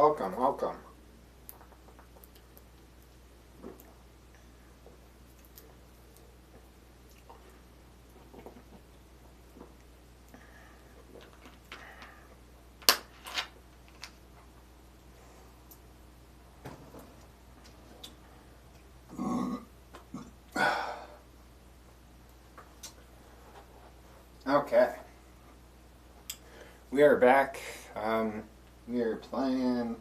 Welcome, welcome. Okay. We are back. We are playing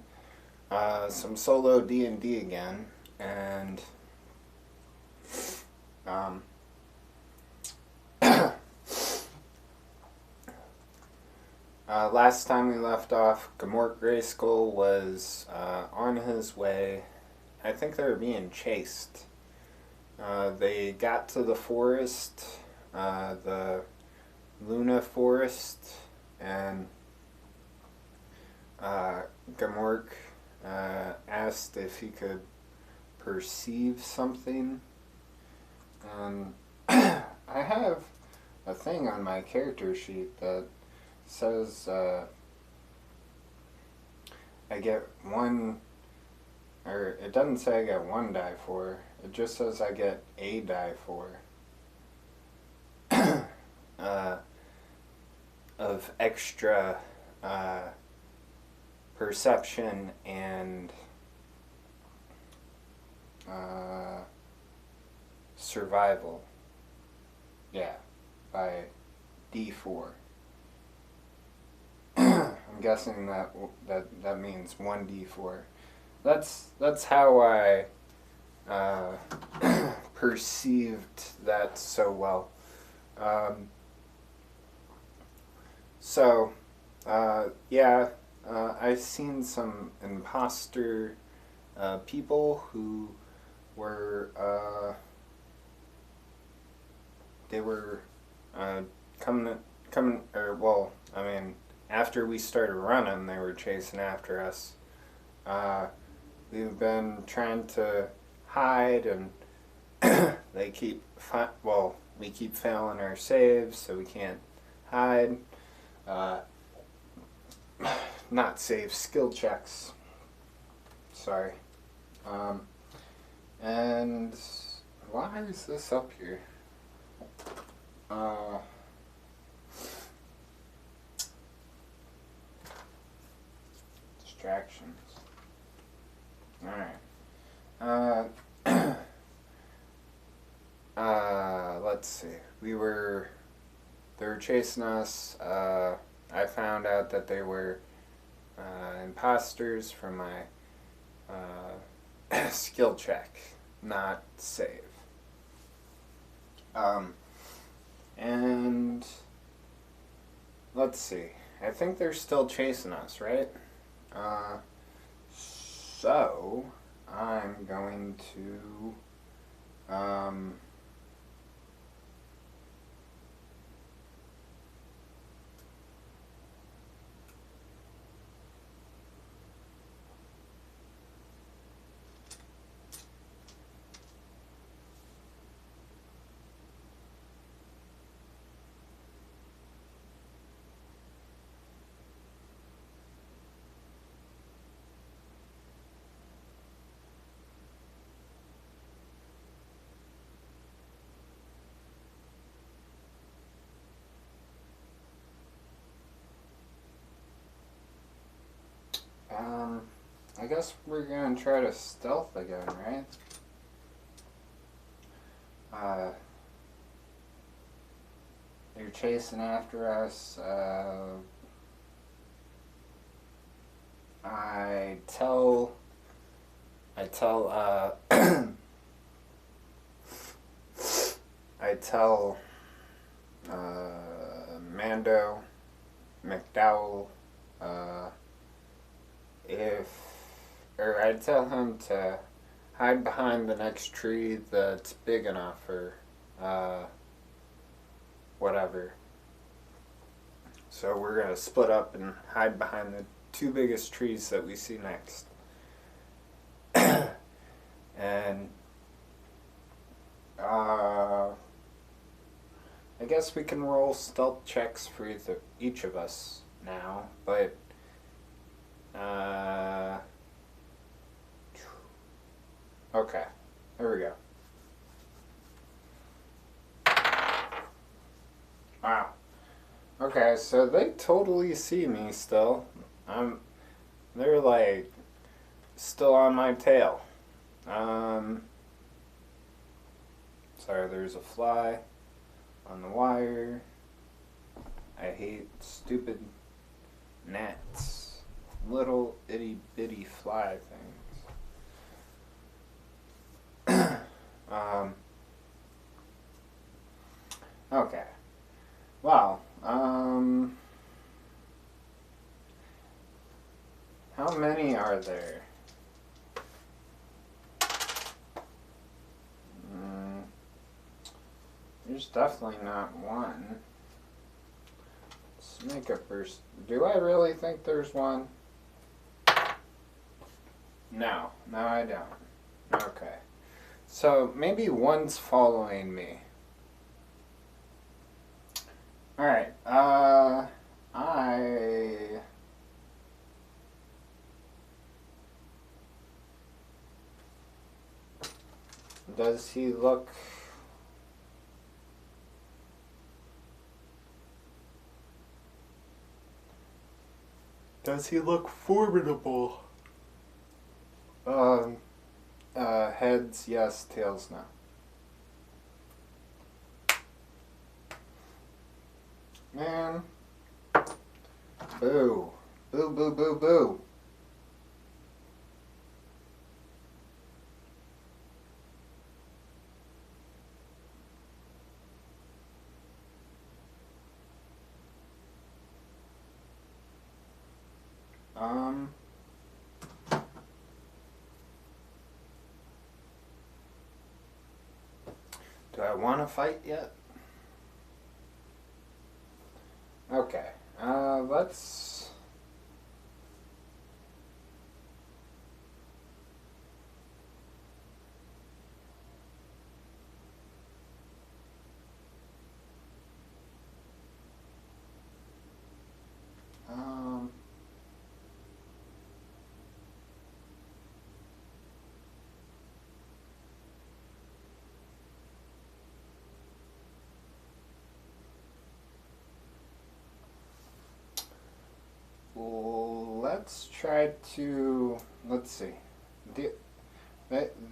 some solo D&D again, and um, last time we left off, Gamort Grayskull was on his way. I think they were being chased. They got to the forest, the Luna Forest, and Gamork asked if he could perceive something. And I have a thing on my character sheet that says I get one, or it doesn't say I get one die for, it just says I get a die for. Of extra perception and survival. Yeah, by D4. I'm guessing that means 1D4. That's how I perceived that so well. I've seen some imposter people who were they were coming, or well, I mean, after we started running, they were chasing after us. We've been trying to hide, and they keep we keep failing our saves, so we can't hide. Not save, skill checks. Sorry. And why is this up here? Distractions. Alright. Let's see. They were chasing us. I found out that they were imposters from my skill check, not save. And let's see. I think they're still chasing us, right? So I'm going to I guess we're gonna try to stealth again, right? They're chasing after us. I tell I tell Mando McDowell I tell him to hide behind the next tree that's big enough, or whatever. So we're gonna split up and hide behind the two biggest trees that we see next. And I guess we can roll stealth checks for each of us now, but Okay. There we go. Wow. Okay, so they totally see me still. I'm. They're like still on my tail. Um. Sorry, there's a fly on the wire. I hate stupid gnats. Little itty bitty fly things. Okay. Wow. How many are there? Mm, there's definitely not one. Let's make a first. Do I really think there's one? No. No, I don't. Okay. So maybe one's following me. Alright. I. Does he look. Does he look formidable? Um, heads, yes, tails, no. Man. Boo. Boo, boo, boo, boo. Um, do I want to fight yet? Okay. Let's. Um. Let's try to. Let's see.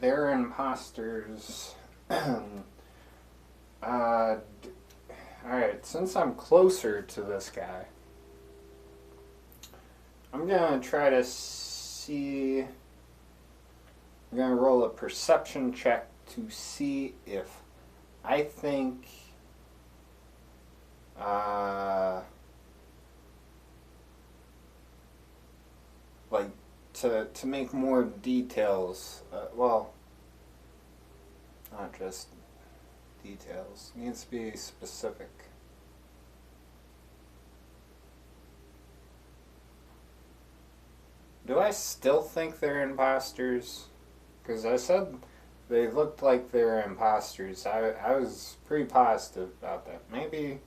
They're imposters. Alright, since I'm closer to this guy, I'm gonna try to see. I'm gonna roll a perception check to see if I think. Like to make more details. Well, not just details. It needs to be specific. Do I still think they're imposters? Because I said they looked like they were imposters. I was pretty positive about that. Maybe.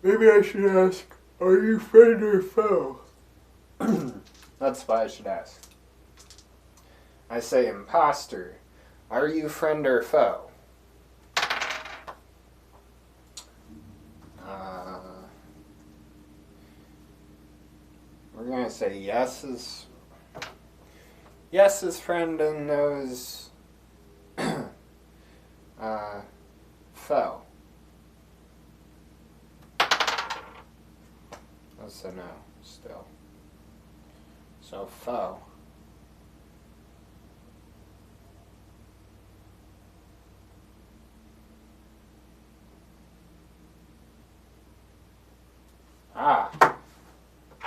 Maybe I should ask, are you friend or foe? That's what I should ask. I say, imposter, are you friend or foe? We're gonna say yes is friend and no is foe. That's a no still. So foe. Ah.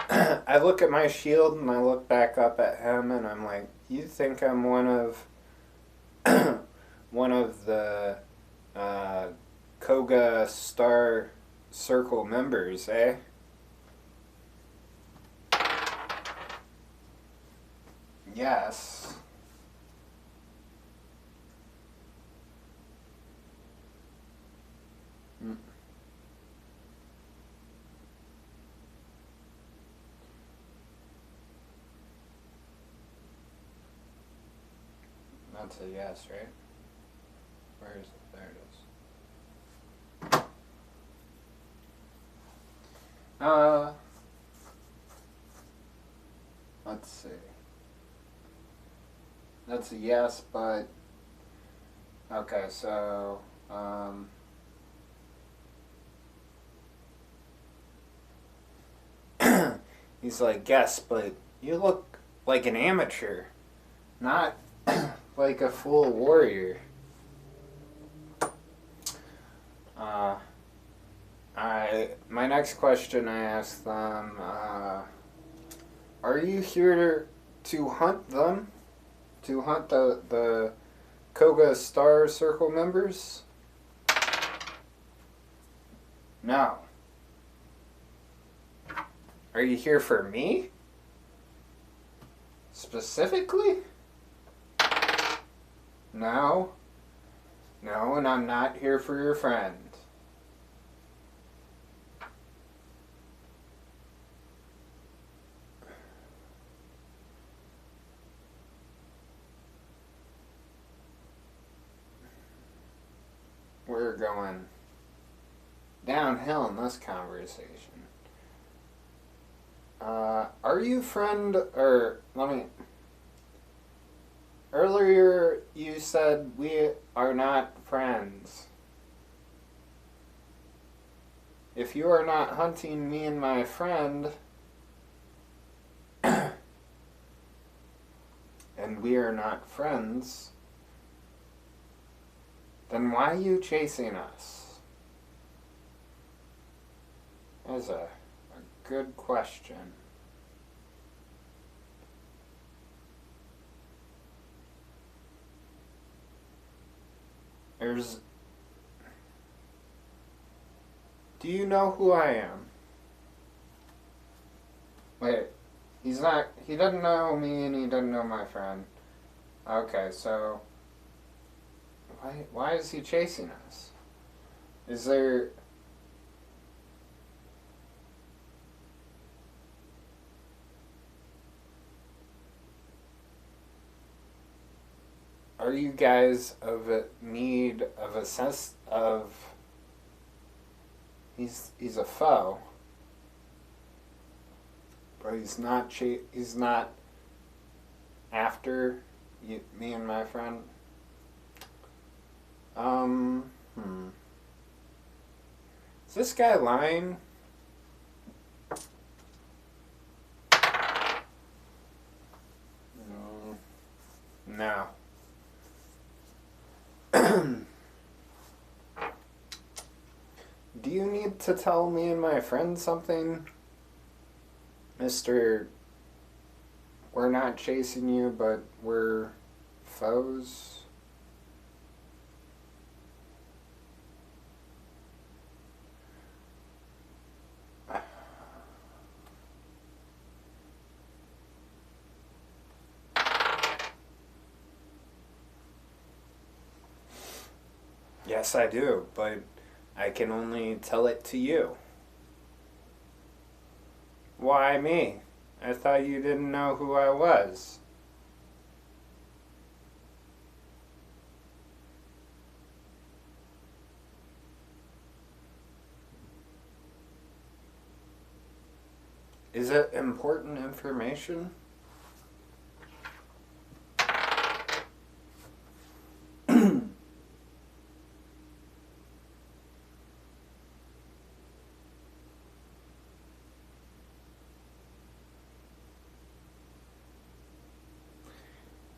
I look at my shield and I look back up at him and I'm like, you think I'm one of the Koga Star Circle members, eh? Yes. That's a yes, right? Where is it? There it is. Let's see. That's a yes, but okay, so he's like, yes, but you look like an amateur, not like a full warrior. My next question I asked them, are you here to hunt them? To hunt the Koga Star Circle members? No. Are you here for me? Specifically? No. No, and I'm not here for your friend. We're going downhill in this conversation. Are you friend, or let me, earlier you said we are not friends. If you are not hunting me and my friend, and we are not friends, then why are you chasing us? That's a good question. Do you know who I am? Wait, he doesn't know me and he doesn't know my friend. Okay, so why is he chasing us? Is there... Are you guys of a need of a sense of... He's a foe. But he's not after me and my friend. Is this guy lying? No. Do you need to tell me and my friend something? Mr. We're not chasing you, but we're foes? Yes, I do, but I can only tell it to you. Why me? I thought you didn't know who I was. Is it important information?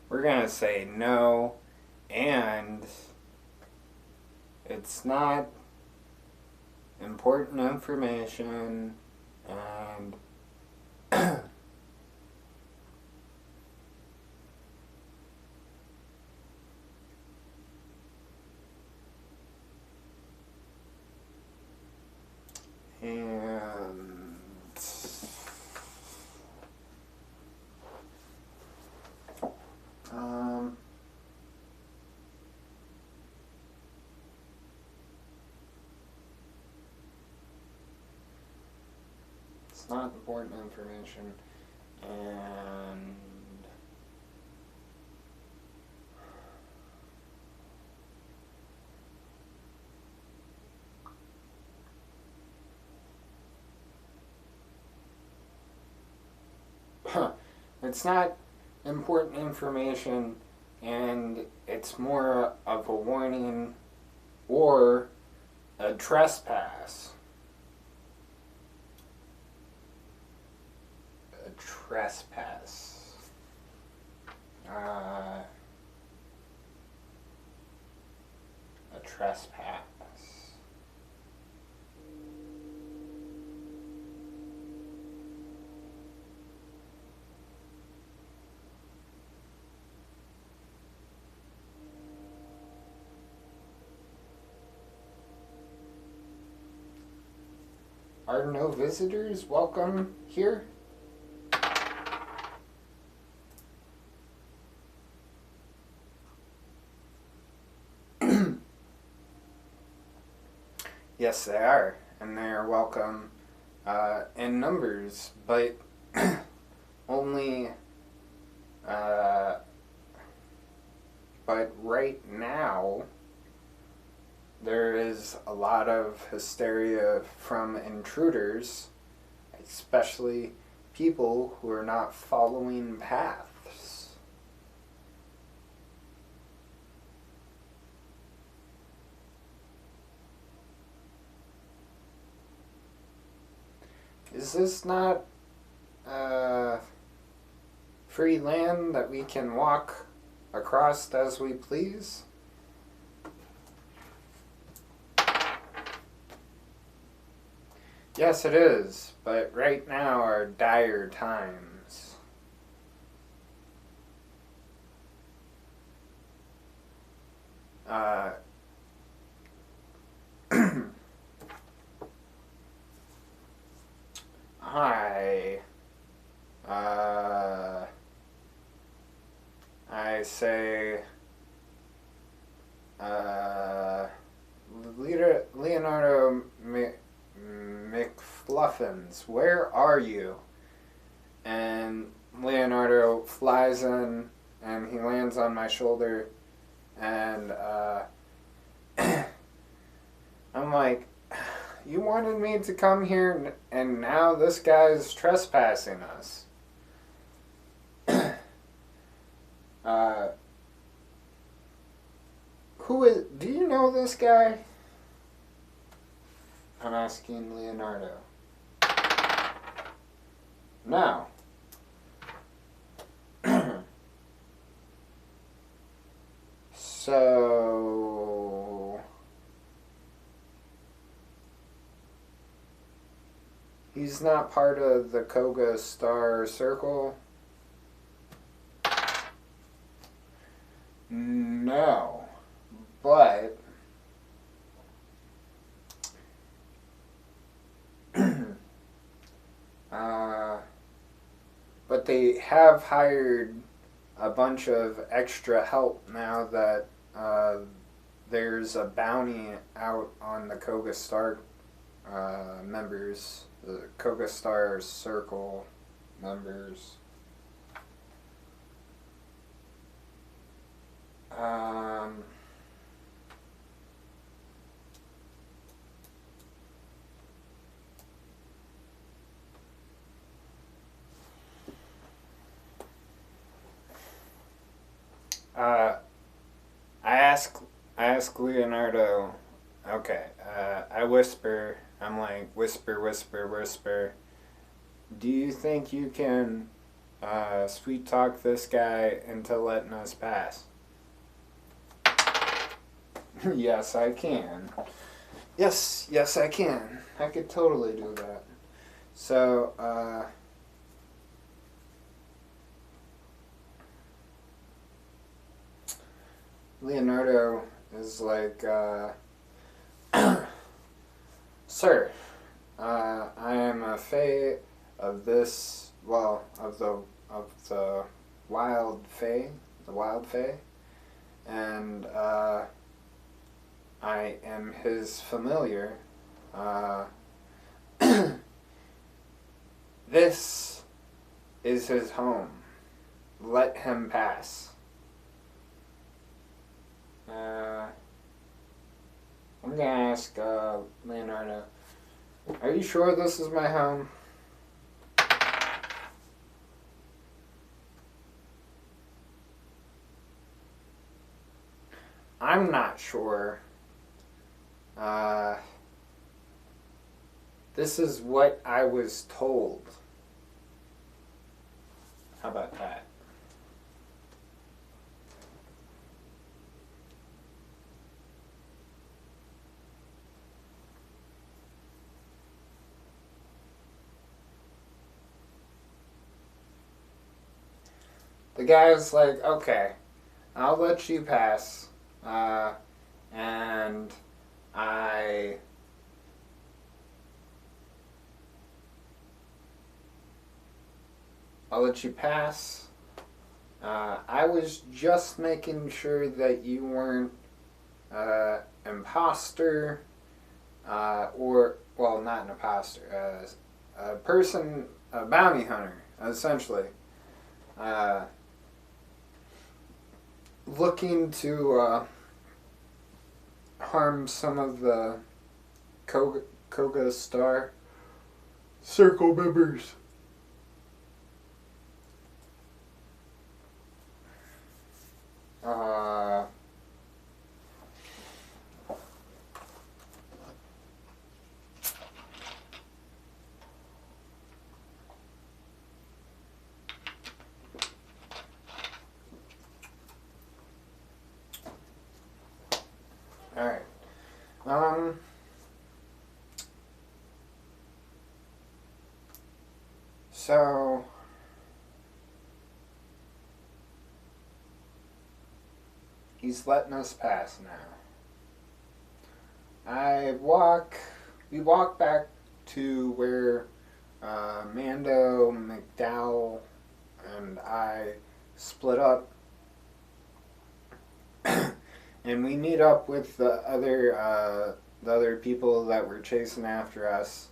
We're gonna say no, and it's not important information, and and it's not important information, and It's not important information, and it's more of a warning or a trespass. A trespass. A trespass. Are no visitors welcome here? Yes, they are, and they are welcome in numbers, but only. But right now, there is a lot of hysteria from intruders, especially people who are not following paths. Is this not free land that we can walk across as we please? Yes, it is, but right now are dire times. Hi. I say, Leonardo McFluffins, where are you? And Leonardo flies in, and he lands on my shoulder, and I'm like, you wanted me to come here, and now this guy's trespassing us. Do you know this guy? I'm asking Leonardo. No. So he's not part of the Koga Star circle? No. But but they have hired a bunch of extra help now that there's a bounty out on the Koga Star members, the Koga Star Circle members. I ask Leonardo. Okay, I whisper. I'm like, whisper, whisper, whisper. Do you think you can sweet talk this guy into letting us pass? Yes, I can. Yes, I can. I could totally do that. So, Leonardo is like, Sir, I am a fae of this, well, of the wild fae, and I am his familiar. This is his home. Let him pass. I'm gonna ask Leonardo, are you sure this is my home? I'm not sure. Uh, this is what I was told. How about that? The guy's like, okay, I'll let you pass. And I I'll let you pass. I was just making sure that you weren't imposter, or, well, not an imposter, a person, a bounty hunter, essentially, uh, looking to harm some of the Koga Star circle members. Uh, Alright. So he's letting us pass now. We walk back to where Mando, McDowell, and I split up, and we meet up with the other people that were chasing after us,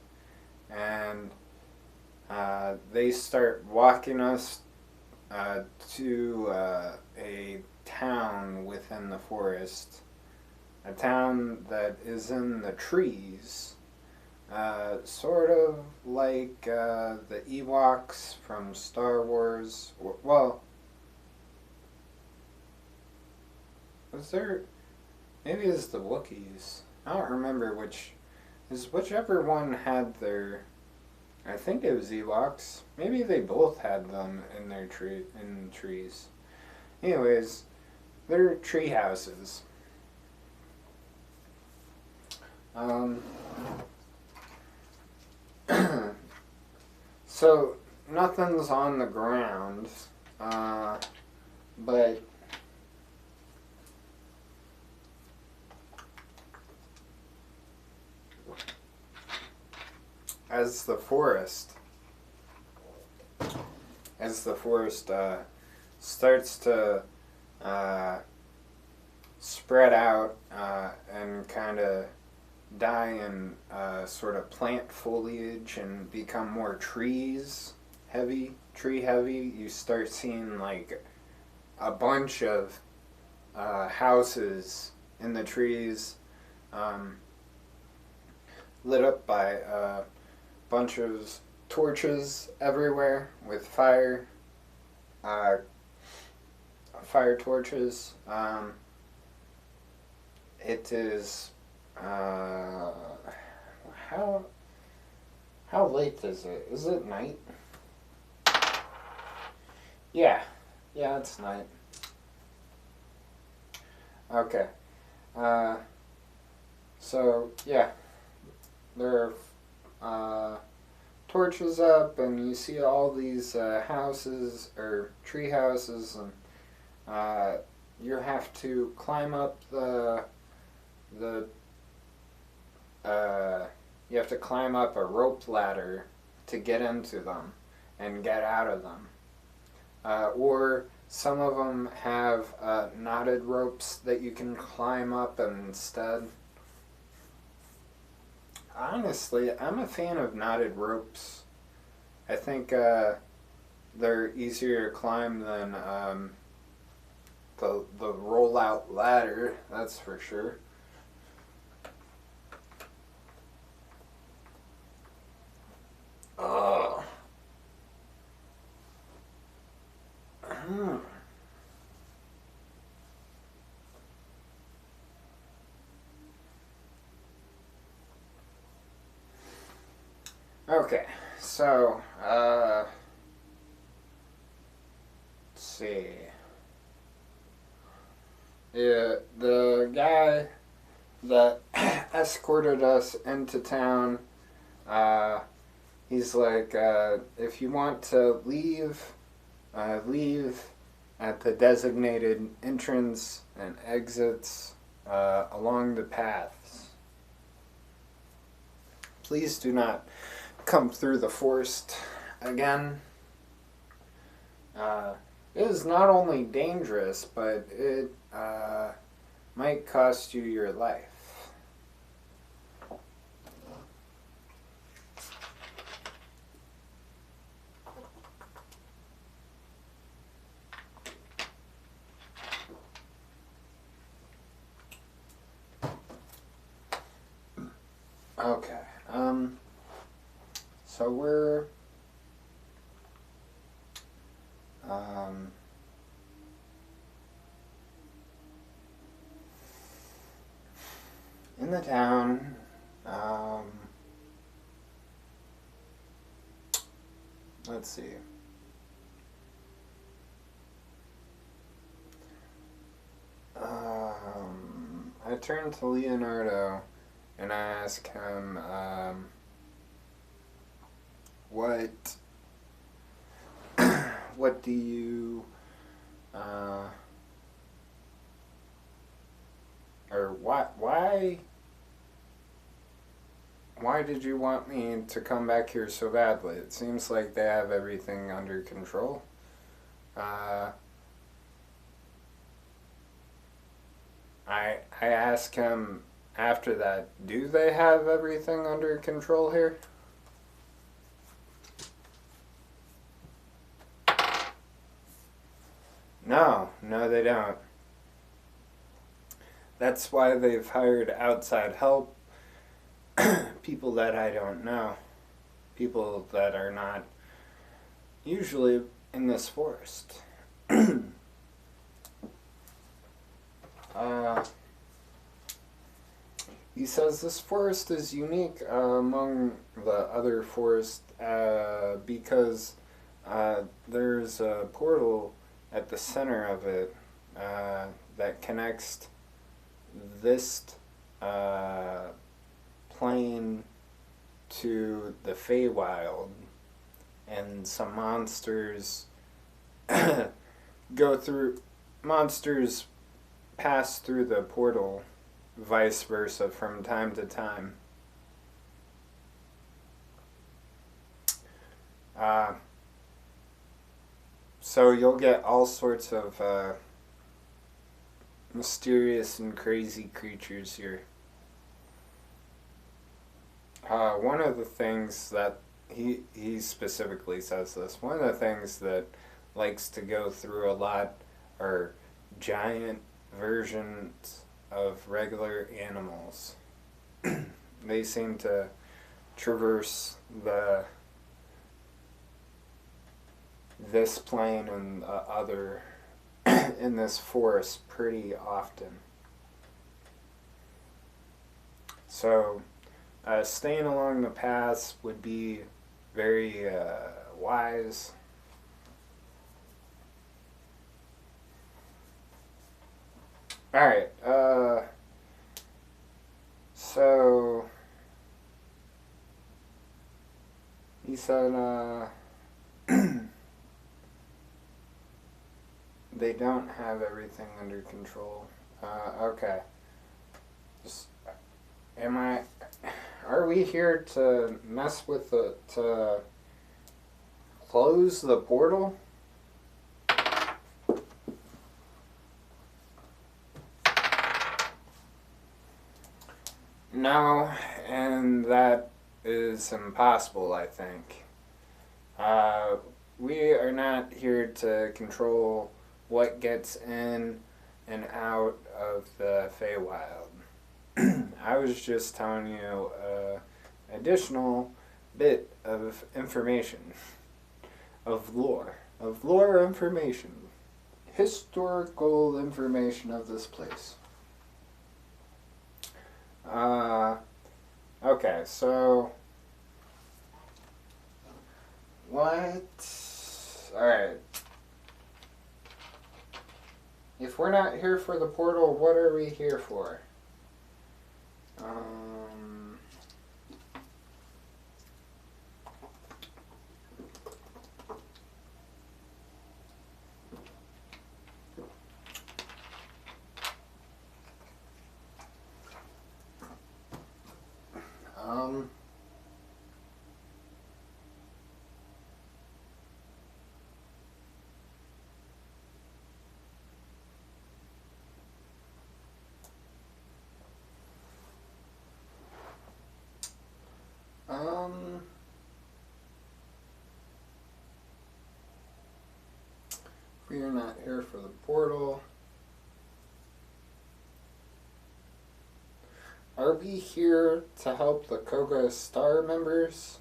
and they start walking us to a town within the forest, a town that is in the trees, sort of like the Ewoks from Star Wars. Well, was there? Maybe it's the Wookiees. I don't remember whichever one had their. I think it was Ewoks. Maybe they both had them in their trees. Anyways, they're tree houses. So nothing's on the ground, but as the forest starts to spread out and kind of die in sort of plant foliage and become more tree heavy, you start seeing like a bunch of houses in the trees, lit up by a bunch of torches everywhere with fire torches. It is how late is it? Is it night? Yeah, it's night. Okay. So yeah, there are torches up, and you see all these houses or tree houses, and you have to climb up you have to climb up a rope ladder to get into them and get out of them. Or some of them have knotted ropes that you can climb up instead. Honestly, I'm a fan of knotted ropes. I think they're easier to climb than the roll-out ladder, that's for sure. Oh. Okay, so, let's see. Yeah, the guy that escorted us into town, uh, he's like, if you want to leave, leave at the designated entrance and exits along the paths. Please do not come through the forest again. It is not only dangerous, but it might cost you your life. Okay. So we're um, in the town. Let's see. I turn to Leonardo and I ask him, what what do you or why did you want me to come back here so badly? It seems like they have everything under control. Uh, I ask him after that, do they have everything under control here? No, they don't. That's why they've hired outside help, people that I don't know, people that are not usually in this forest. uh, he says this forest is unique among the other forests because there's a portal at the center of it that connects this plane to the Feywild, and some monsters go through. Monsters pass through the portal, vice versa, from time to time. Uh, so you'll get all sorts of mysterious and crazy creatures here. One of the things that he specifically says this. One of the things that likes to go through a lot are giant versions of regular animals. They seem to traverse this plane and other in this forest pretty often. So staying along the paths would be very wise. Alright, so he said they don't have everything under control. Okay. Just, are we here to mess with to close the portal? No, and that is impossible, I think. We are not here to control what gets in and out of the Feywild. I was just telling you additional bit of information, of lore information, historical information of this place. Okay, so What? Alright. If we're not here for the portal, what are we here for? Um... Um... We are not here for the portal. Are we here to help the Koga Star members?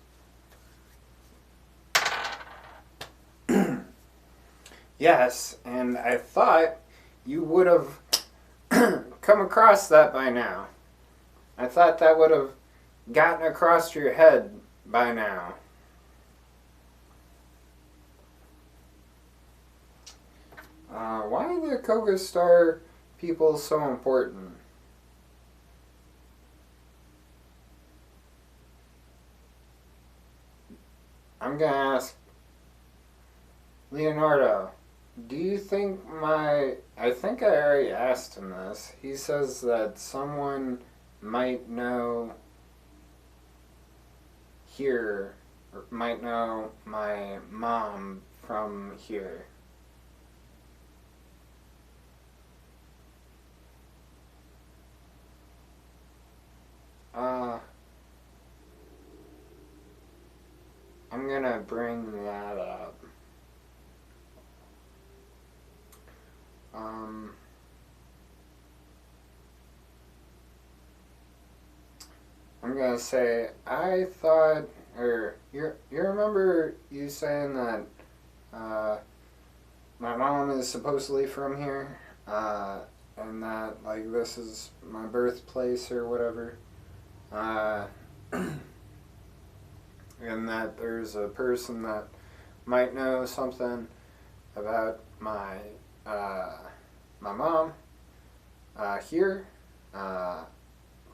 Yes, and I thought you would have come across that by now. I thought that would have gotten across your head by now. Why are the Koga Star people so important? I'm gonna ask Leonardo, do you think I think I already asked him this. He says that someone might know here, or might know my mom from here. I'm gonna bring that up. I'm gonna say, I thought, or you remember you saying that my mom is supposedly from here, and that like this is my birthplace or whatever, and that there's a person that might know something about my mom here.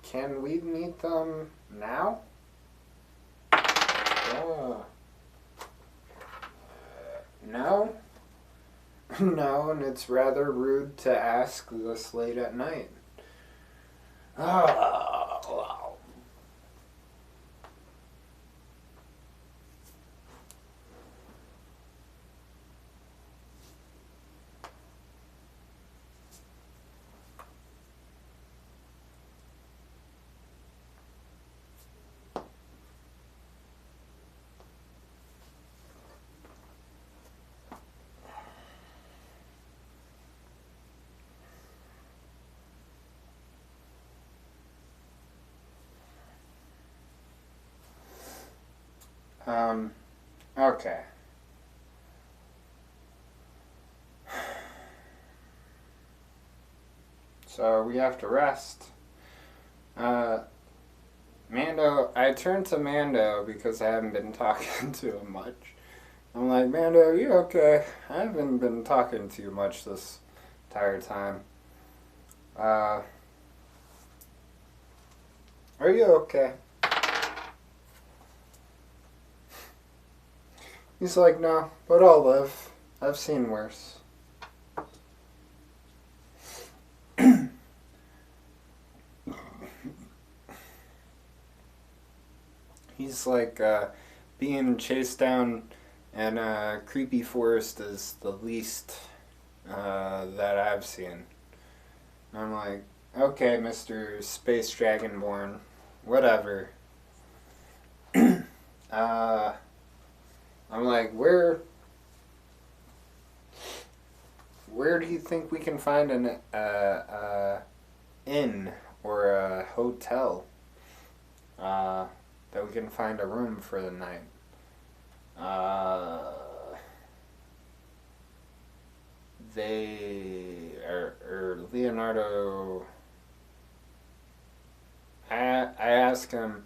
Can we meet them now? No? No, and it's rather rude to ask this late at night. Wow. Okay. So we have to rest. Mando, I turned to Mando because I haven't been talking to him much. I'm like, Mando, are you okay? I haven't been talking to you much this entire time. Are you okay? He's like, no, but I'll live. I've seen worse. He's like, being chased down in a creepy forest is the least that I've seen. And I'm like, okay, Mr. Space Dragonborn, whatever. I'm like, where do you think we can find an inn or a hotel that we can find a room for the night? Leonardo. I asked him,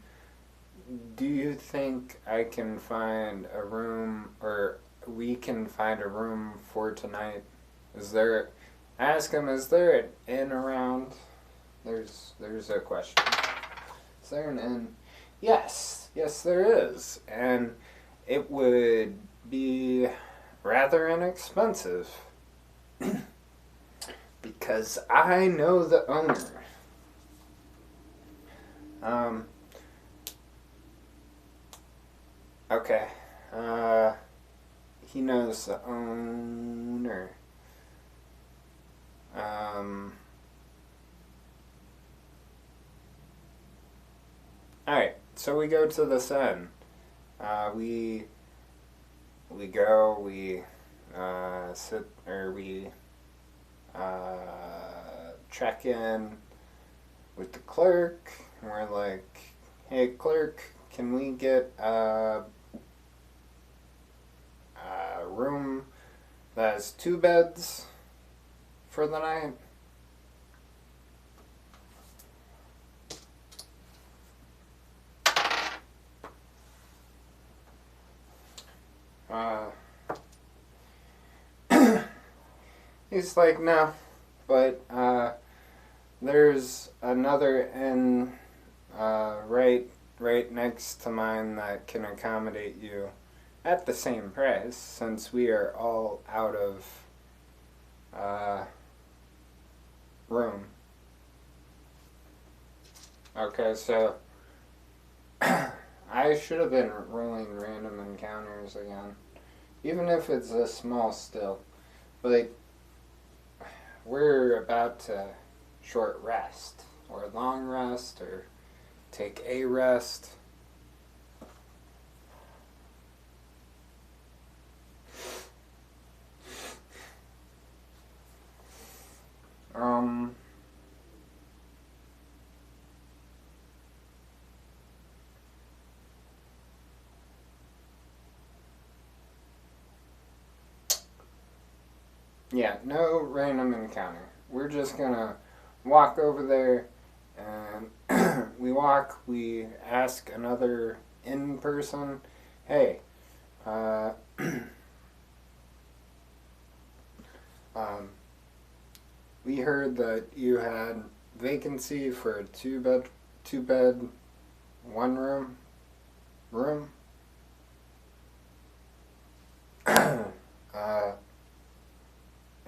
do you think I can find a room, or we can find a room for tonight? Is there? Ask him. Is there an inn around? There's a question. Is there an inn? Yes, there is, and it would be rather inexpensive because I know the owner. Okay. He knows the owner. Alright, so we go to the Sun. We go, we sit, or we check in with the clerk. We're like, hey clerk, can we get a room that has 2 beds for the night? He's like, no, but there's another inn right next to mine that can accommodate you at the same price, since we are all out of room. Okay, so I should have been rolling random encounters again, even if it's a small still, but we're about to short rest, or long rest, or take a rest. Yeah, no random encounter. We're just gonna walk over there, and we ask another in person, hey, we heard that you had vacancy for a two bed, 1 room.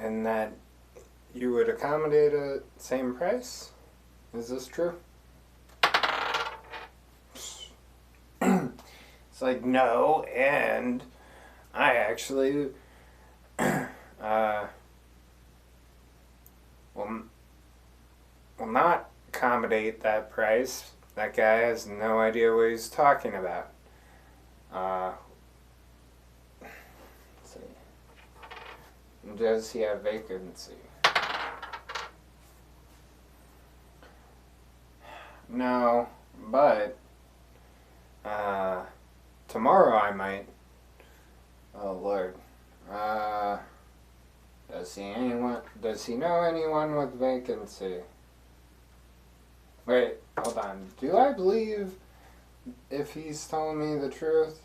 And that you would accommodate at same price? Is this true? It's like, no, and I actually will not accommodate that price. That guy has no idea what he's talking about. Let's see. Does he have vacancy? No, but tomorrow I might. Oh Lord. Does he know anyone with vacancy? Wait, hold on. Do I believe if he's telling me the truth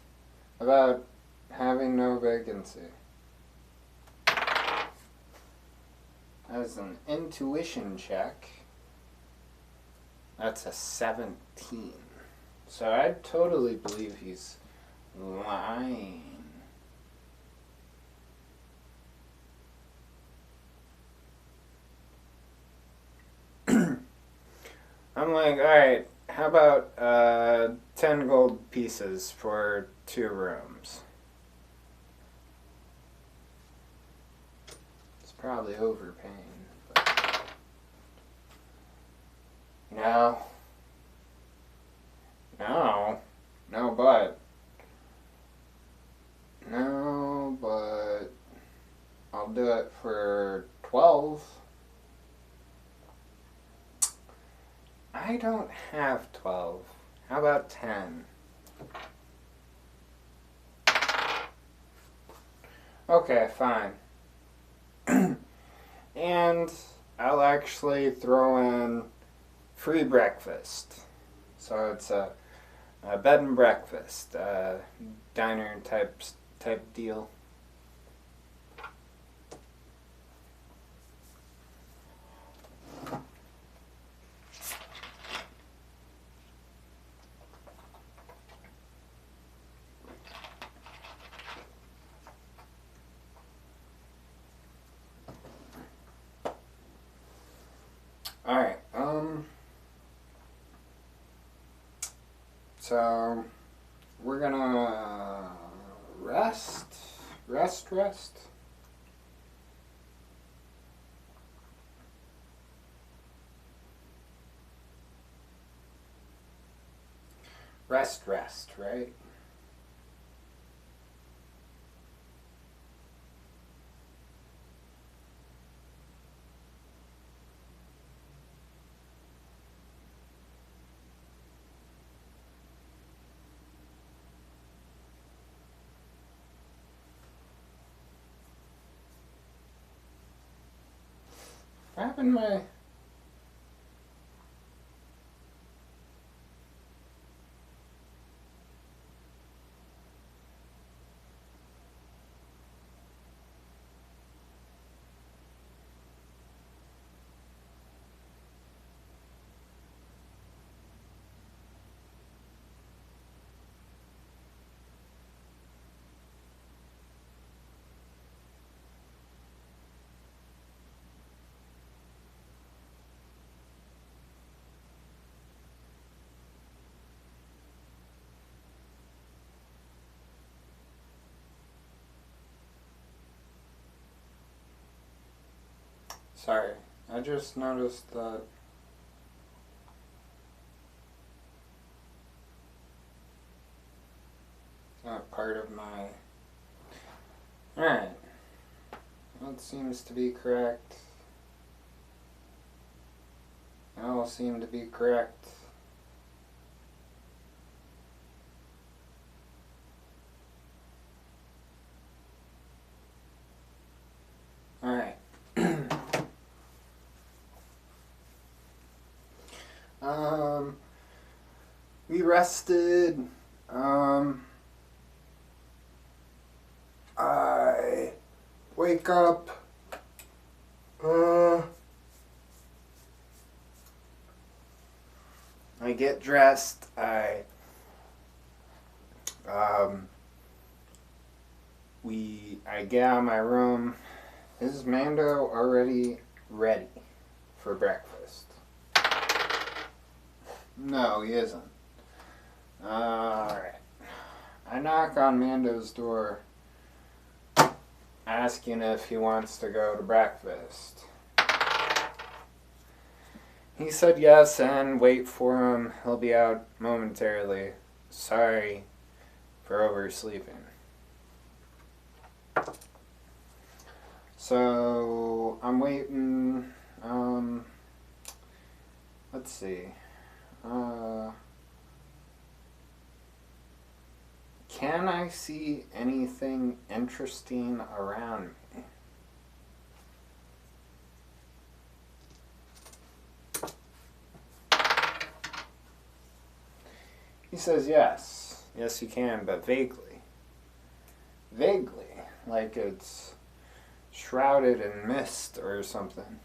about having no vacancy? As an intuition check, that's a 17. So I totally believe he's lying. I'm like, alright, how about 10 gold pieces for 2 rooms? It's probably overpaying. But no, but I'll do it for 12. I don't have 12. How about 10? Okay, fine. And I'll actually throw in free breakfast. So it's a bed and breakfast, diner type deal. All right. So we're gonna rest. Rest. Rest, right? What happened to my... Sorry, I just noticed that it's not part of my... Alright, that seems to be correct. They all seem to be correct. Alright. We rested. I wake up. I get dressed. I get out of my room. Is Mando already ready for breakfast? No, he isn't. Alright. I knock on Mando's door, asking if he wants to go to breakfast. He said yes, and wait for him. He'll be out momentarily. Sorry for oversleeping. So, I'm waiting. Let's see. Can I see anything interesting around me? He says yes. Yes, you can, but vaguely. Vaguely. Like it's shrouded in mist or something.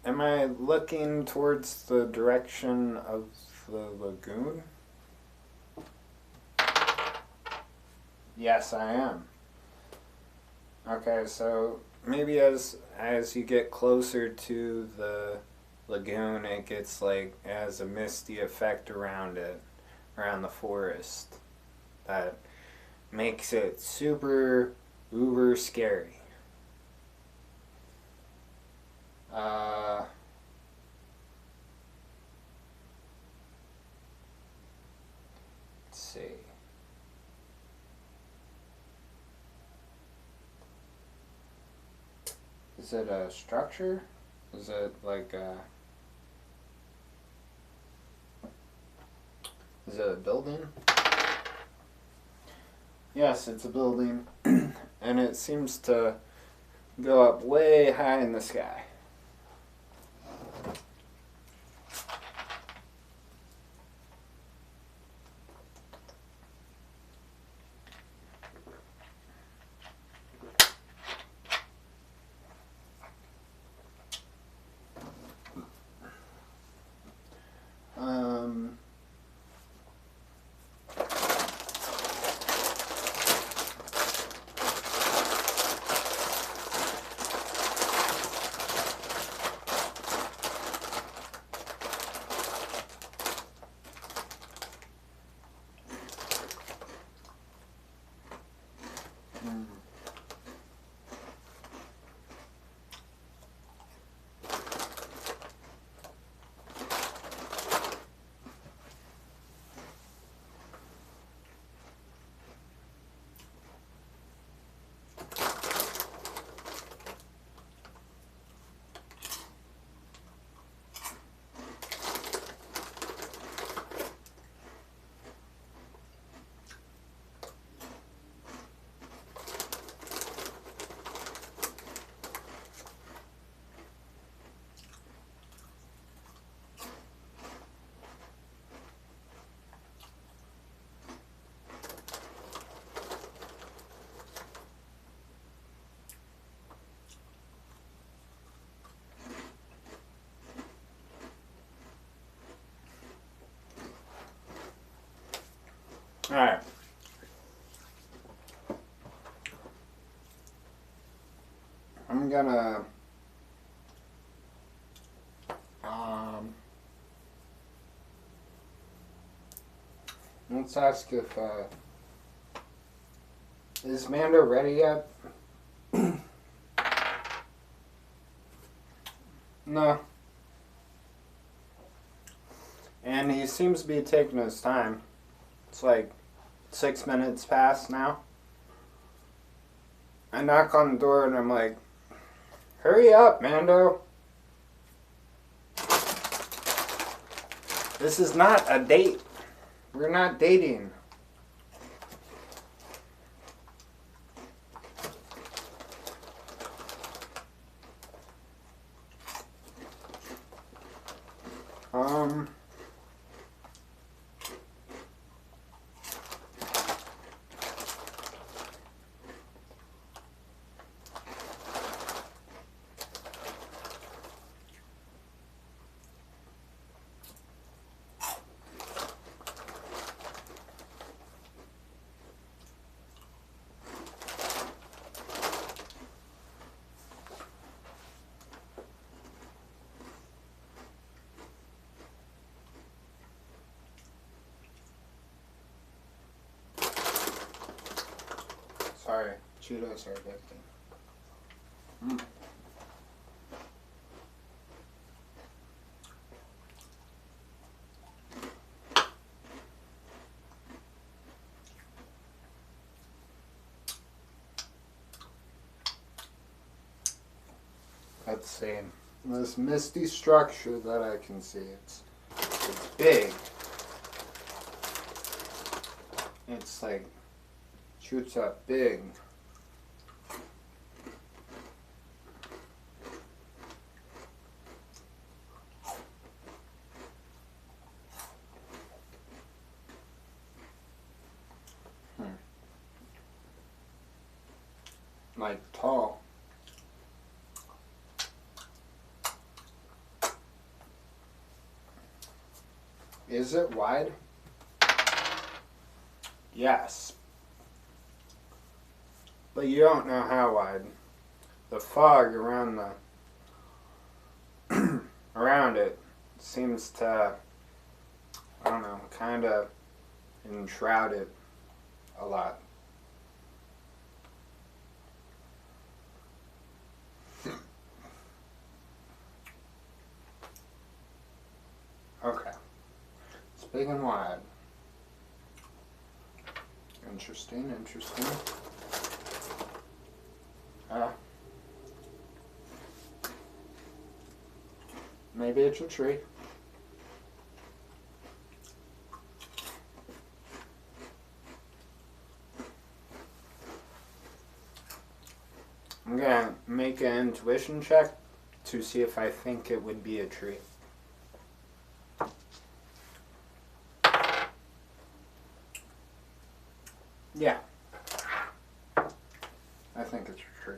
Am I looking towards the direction of the lagoon? Yes, I am. Okay, so maybe as you get closer to the lagoon, it gets like has a misty effect around it, around the forest, that makes it super uber scary. Let's see. Is it a structure? Is it like a... Is it a building? Yes, it's a building. And it seems to go up way high in the sky. Alright. I'm gonna let's ask if is Mando ready yet? No. And he seems to be taking his time. It's like 6 minutes past now. I knock on the door and I'm like, hurry up, Mando. This is not a date. We're not dating. Sorry, Cheetos are addicting. Let's see. This misty structure that I can see, it's big. It's like shoots up big. Like tall. Is it wide? Yes. But you don't know how wide. The fog around the around it seems to, I don't know, kind of enshroud it a lot. Okay. It's big and wide. Interesting, interesting. Maybe it's a tree. I'm gonna make an intuition check to see if I think it would be a tree. Yeah. I think it's a tree.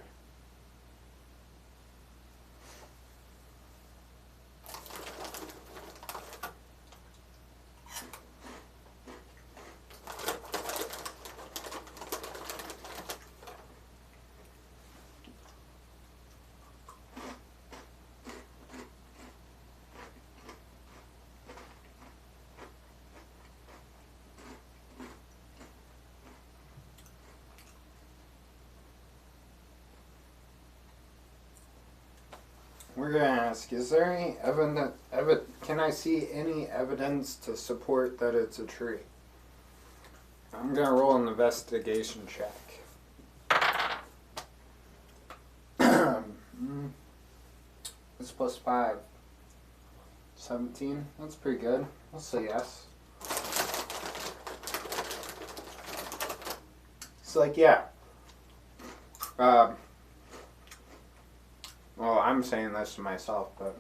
We're gonna ask, is there any can I see any evidence to support that it's a tree? I'm gonna roll an investigation check. It's plus 5. 17, that's pretty good. I'll say yes. It's like, yeah. Well, I'm saying this to myself, but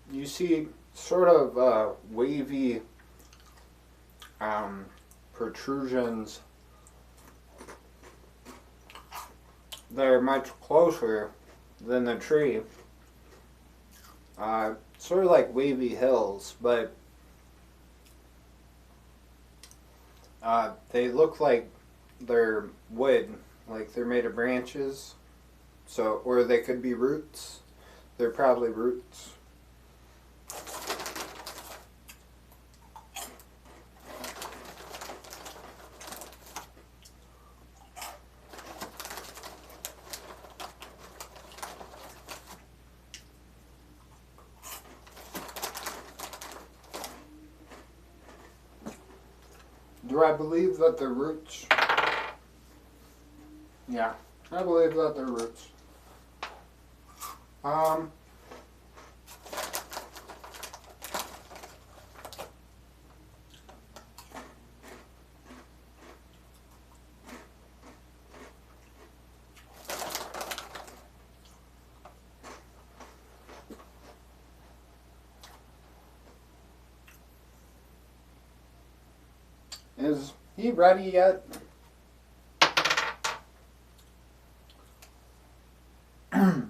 you see sort of wavy protrusions that are much closer than the tree. Sort of like wavy hills, but They look like they're wood, like they're made of branches. So, or they could be roots. They're probably roots. Do I believe that they're roots? Yeah, I believe that they're roots. Is he ready yet? Alright.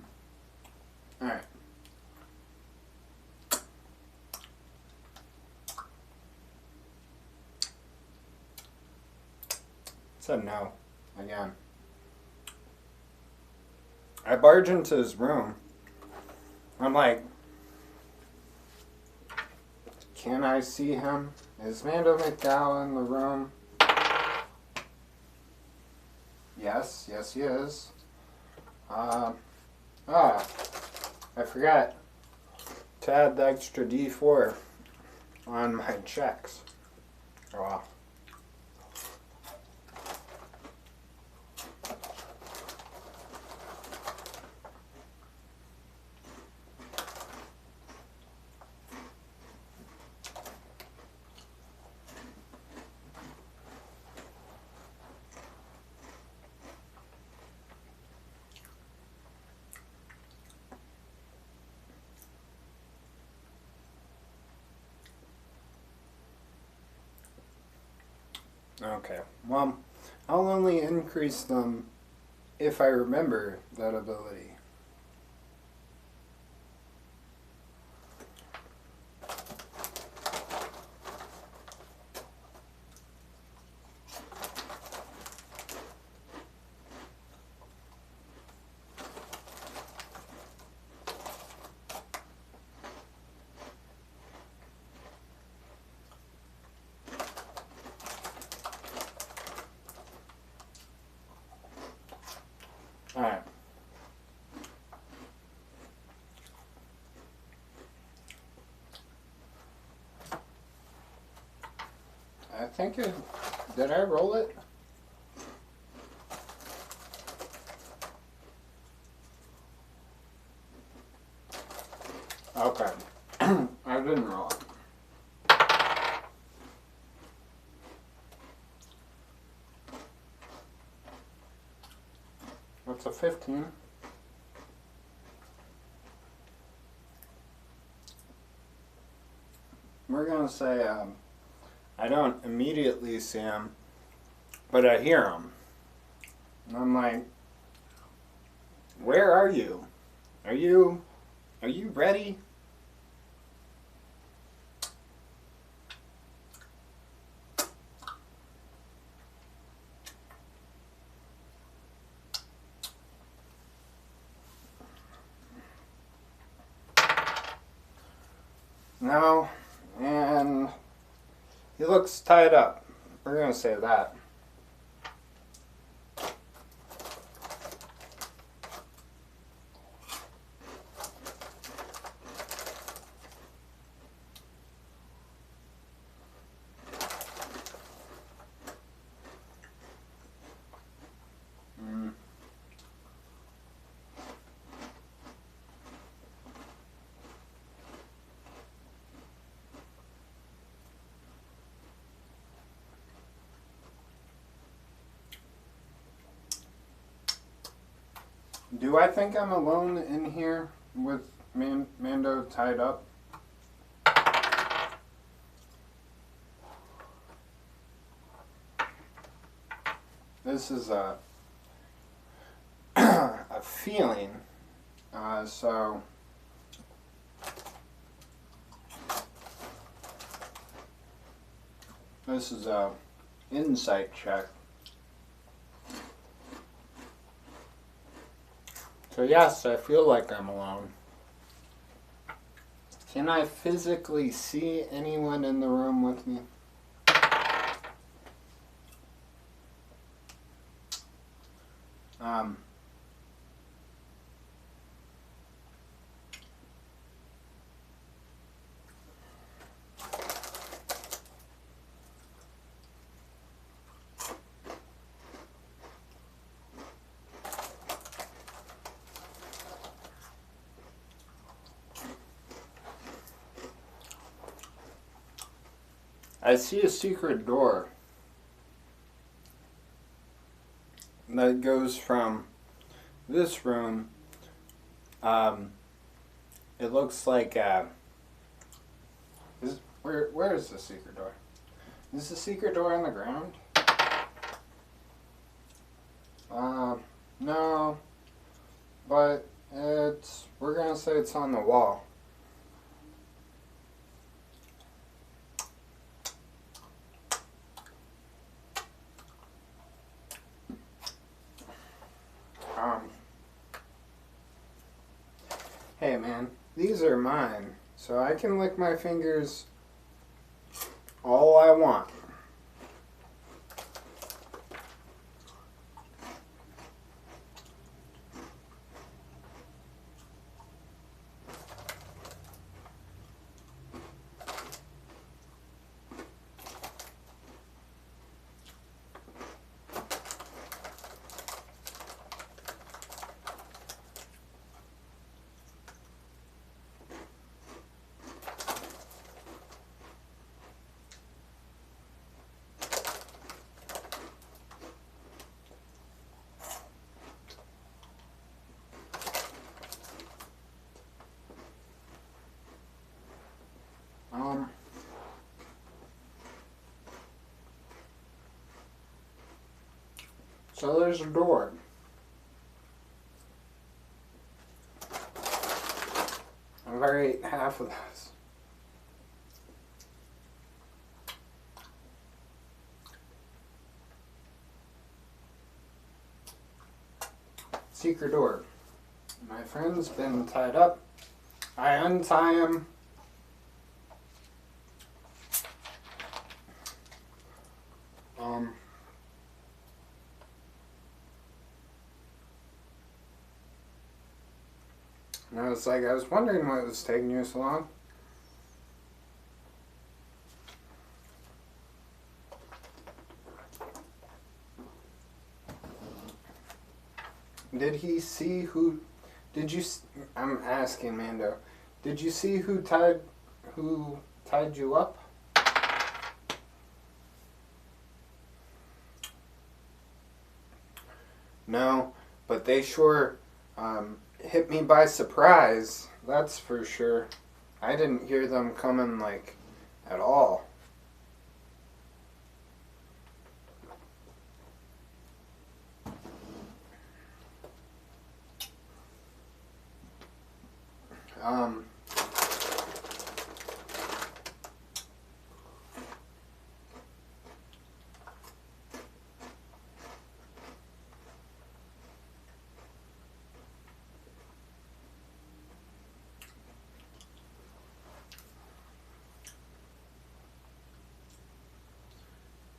Said no. Again. I barge into his room. I'm like, can I see him? Is Mando McDowell in the room? Yes, he is. I forgot to add the extra D4 on my checks. Oh well. Okay, well, I'll only increase them if I remember that ability. Alright. I think it... Did I roll it? Okay. I didn't roll it. That's a 15. We're going to say I don't immediately see him, but I hear him. And I'm like, where are you? Are you ready? No, and he looks tied up. We're going to say that. Do I think I'm alone in here with Mando tied up? This is a a feeling. So this is a Insight check. So yes, I feel like I'm alone. Can I physically see anyone in the room with me? Um, I see a secret door that goes from this room. It looks like where is the secret door? Is the secret door on the ground? No, but we're gonna say it's on the wall. Hey man, these are mine, so I can lick my fingers all I want. So there's a door. I've already ate half of this. Secret door. My friend's been tied up. I untie him. And I was wondering why it was taking you so long. Did he see who? I'm asking Mando. Did you see who tied you up? No, but they sure hit me by surprise. That's for sure. I didn't hear them coming at all. Um,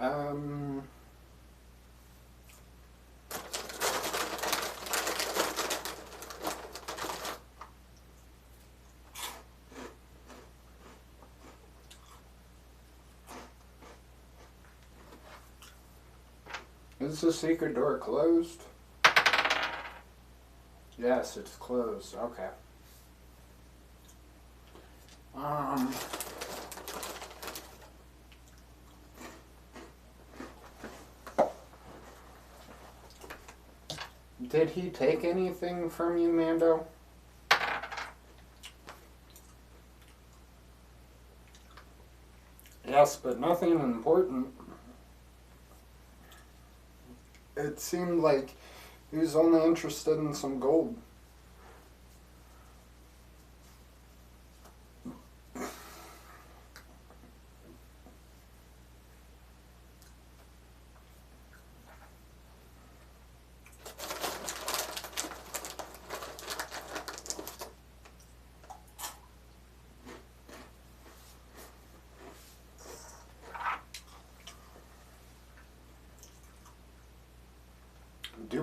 um, is the secret door closed? Yes, it's closed. Okay. Did he take anything from you, Mando? Yes, but nothing important. It seemed like he was only interested in some gold.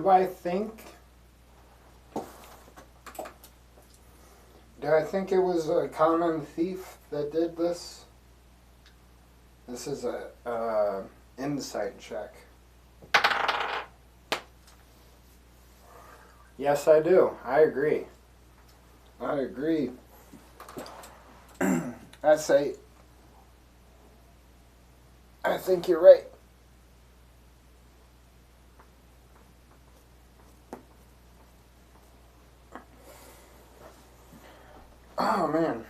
do I think it was a common thief that did this? This is a insight check. Yes, I do. I agree. I think you're right. Oh, man.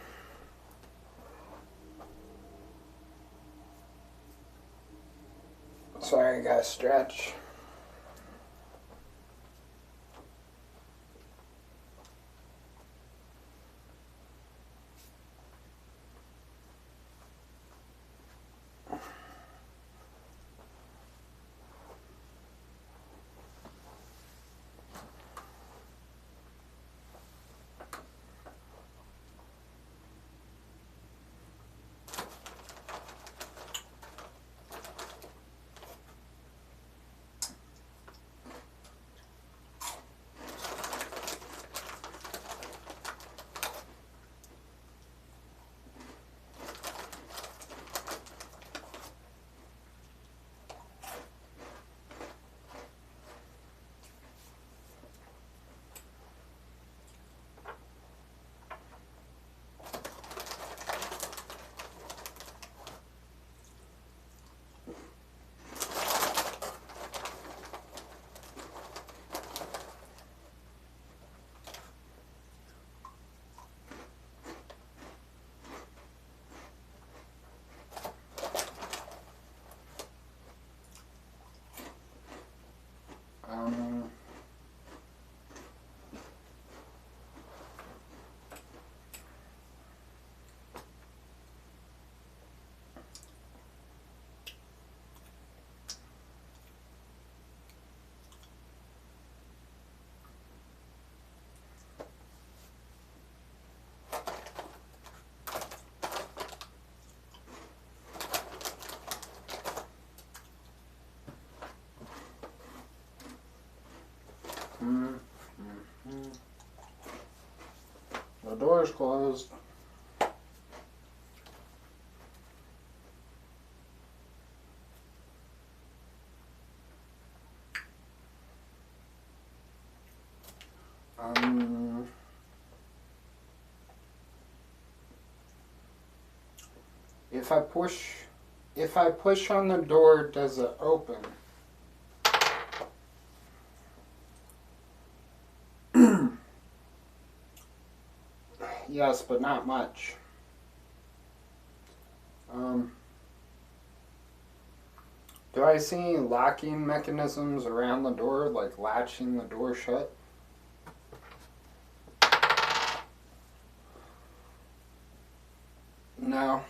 Sorry, I gotta stretch. Um, mm, The door's closed. Um, if I push, on the door, does it open? Yes, but not much. Do I see any locking mechanisms around the door, like latching the door shut? No.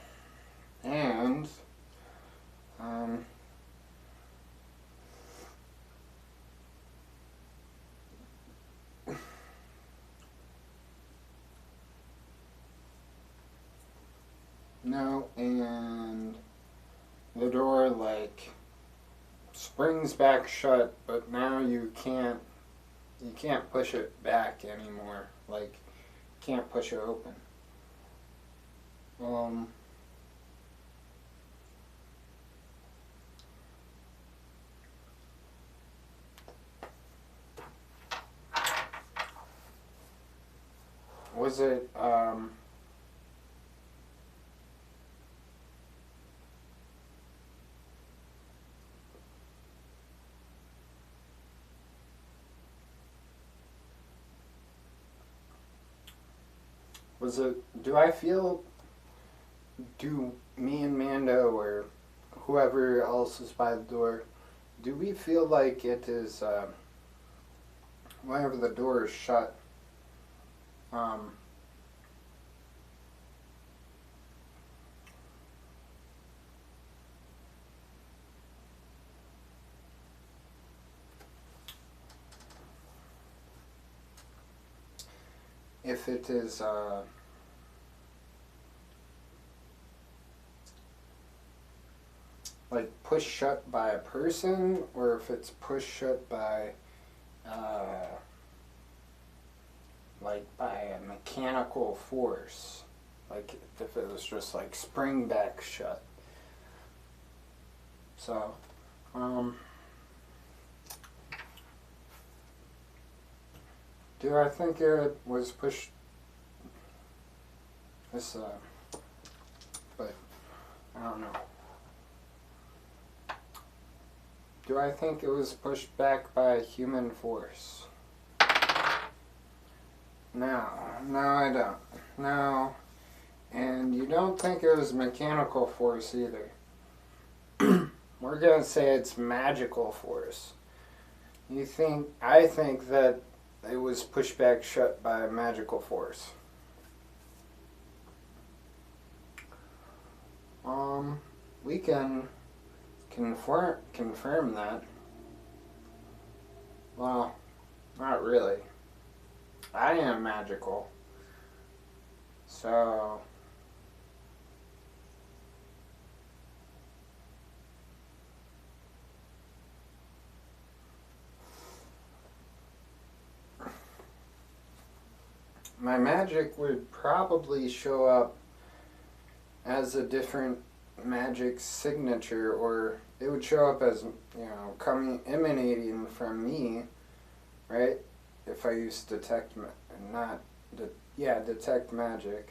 And, um, no, and the door, like, springs back shut, but now you can't push it back anymore. Like, can't push it open. Um, was it, do I feel, do me and Mando or whoever else is by the door, do we feel like it is, whenever the door is shut, um, if it is, like pushed shut by a person, or if it's pushed shut by uh, like by a mechanical force, like if it was just like spring back shut. So, do I think it was pushed? This, but I don't know. Do I think it was pushed back by human force? No, I don't. No, and you don't think it was mechanical force either. We're gonna say it's magical force. I think that it was pushed back shut by magical force. We can confirm that. Well, not really. I am magical. So, my magic would probably show up as a different magic signature, or it would show up as, emanating from me, right? If I use detect magic,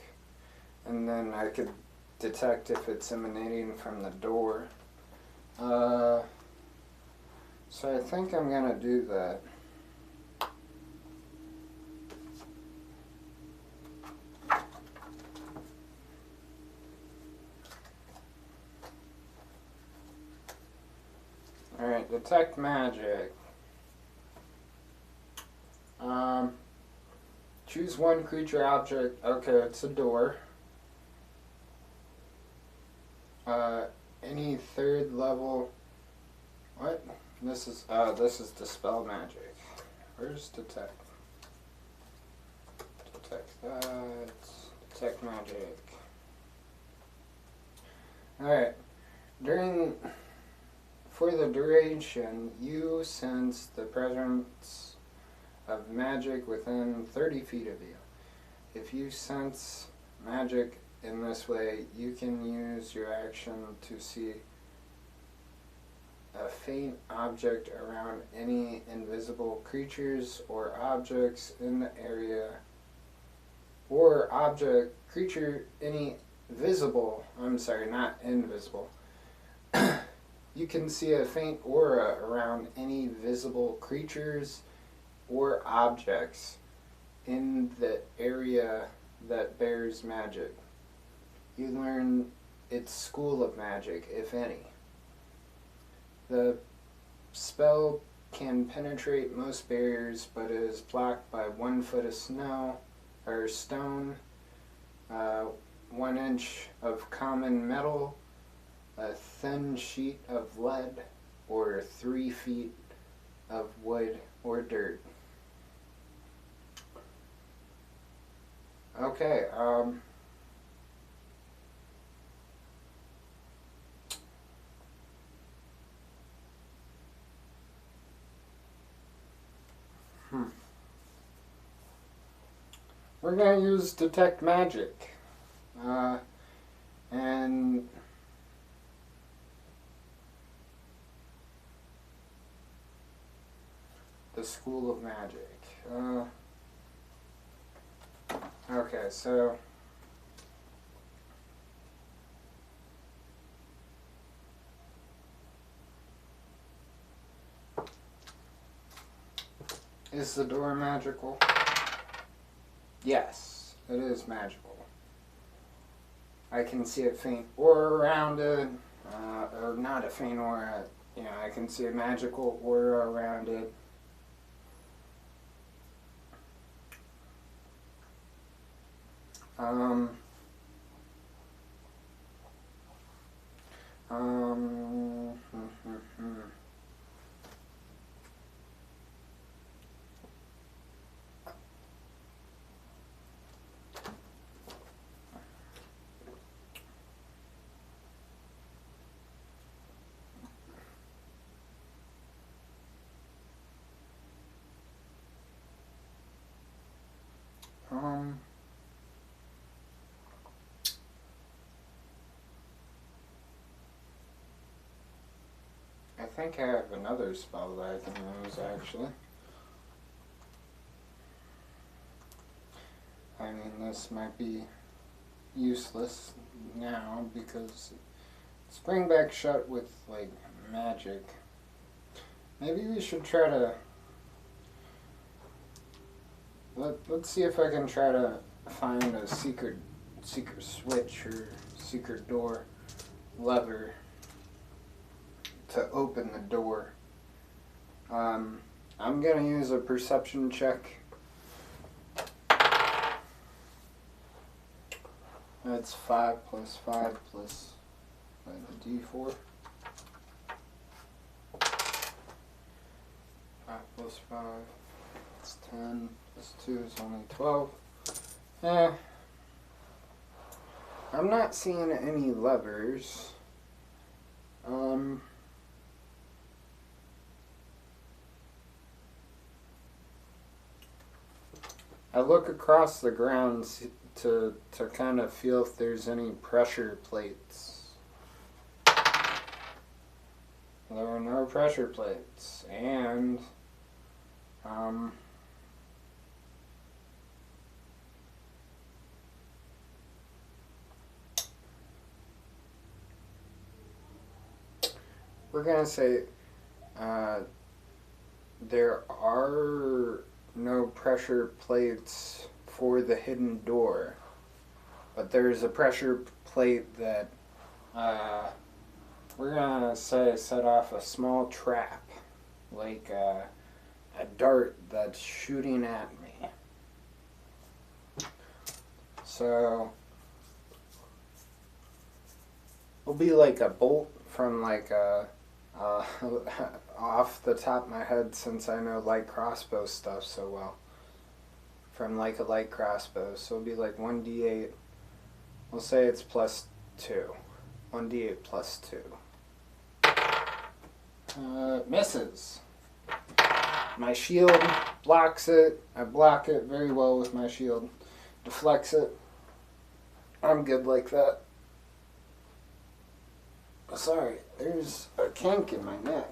and then I could detect if it's emanating from the door. So I think I'm gonna do that. Alright, detect magic. Choose one creature object. Okay, it's a door. Any third level. What? This is dispel magic. Where's detect? Detect that. Detect magic. Alright. For the duration, you sense the presence of magic within 30 feet of you. If you sense magic in this way, you can use your action to see a faint object around any invisible creatures or objects in the area, or any visible, not invisible. You can see a faint aura around any visible creatures or objects in the area that bears magic. You learn its school of magic, if any. The spell can penetrate most barriers, but it is blocked by 1 foot of snow or stone, 1 inch of common metal, a thin sheet of lead, or 3 feet of wood or dirt. Okay, we're going to use detect magic. And the School of Magic. Okay, so is the door magical? Yes, it is magical. I can see a faint aura around it, or not a faint aura, I can see a magical aura around it. Um, I think I have another spell that I can use, actually. I mean, this might be useless now because spring back shut with, like, magic. Maybe we should try to... Let's see if I can try to find a secret switch or secret door lever to open the door. I'm gonna use a perception check. That's 5 plus 5 plus the d4. 5 plus 5, it's 10, plus 2 is only 12. I'm not seeing any levers. I look across the ground to kind of feel if there's any pressure plates. There are no pressure plates, and we're gonna say there are no pressure plates for the hidden door, but there's a pressure plate that we're gonna say set off a small trap, like a dart that's shooting at me. So it'll be like a bolt from like a off the top of my head, since I know light crossbow stuff so well, from like a light crossbow. So it'll be like 1d8. We'll say it's plus 2. 1d8 plus 2. Misses. My shield blocks it. I block it very well with my shield. Deflects it. I'm good like that. Sorry, there's a kink in my neck.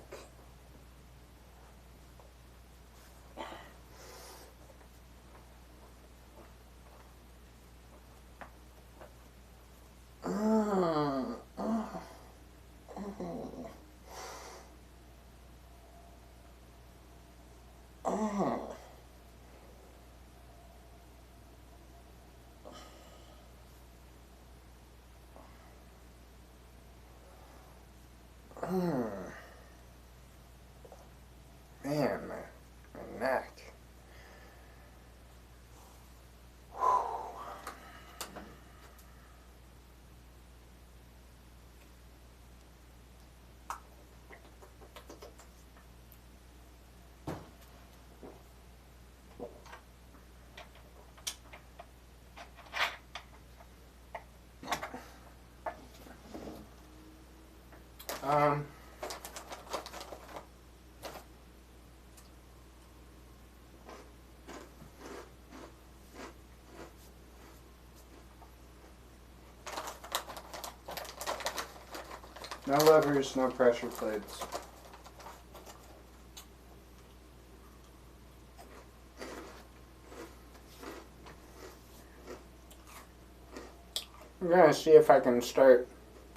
Man, my neck. No levers, no pressure plates. I'm gonna see if I can start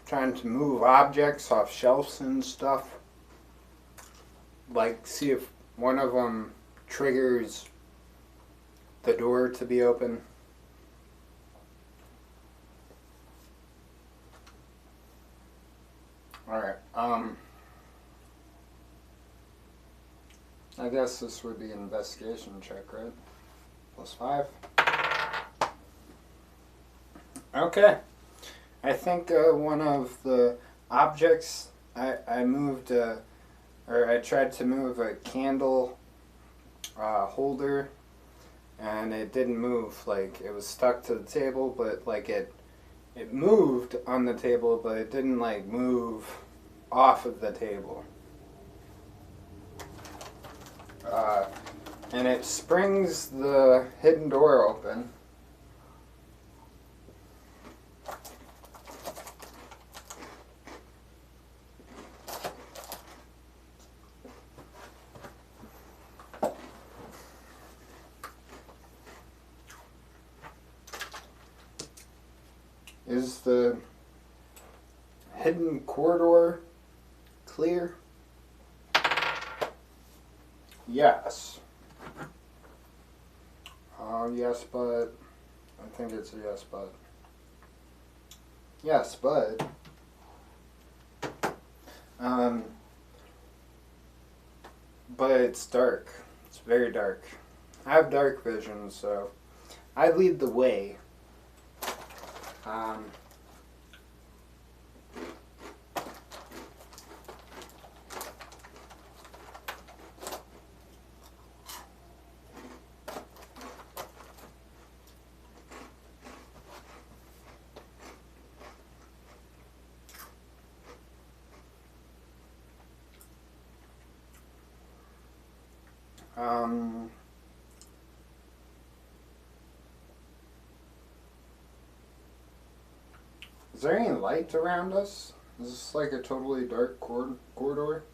trying to move objects off shelves and stuff. Like, see if one of them triggers the door to be open. Alright, I guess this would be an investigation check, right? Plus 5. Okay. I think one of the objects I moved, or I tried to move a candle holder, and it didn't move. Like, it was stuck to the table, but like it moved on the table, but it didn't like move off of the table. and it springs the hidden door open. Is the hidden corridor clear? Yes. Yes, but I think it's a yes, but. Yes, but. But it's dark. It's very dark. I have dark vision, so I lead the way. Um, um, is there any light around us? Is this like a totally dark corridor?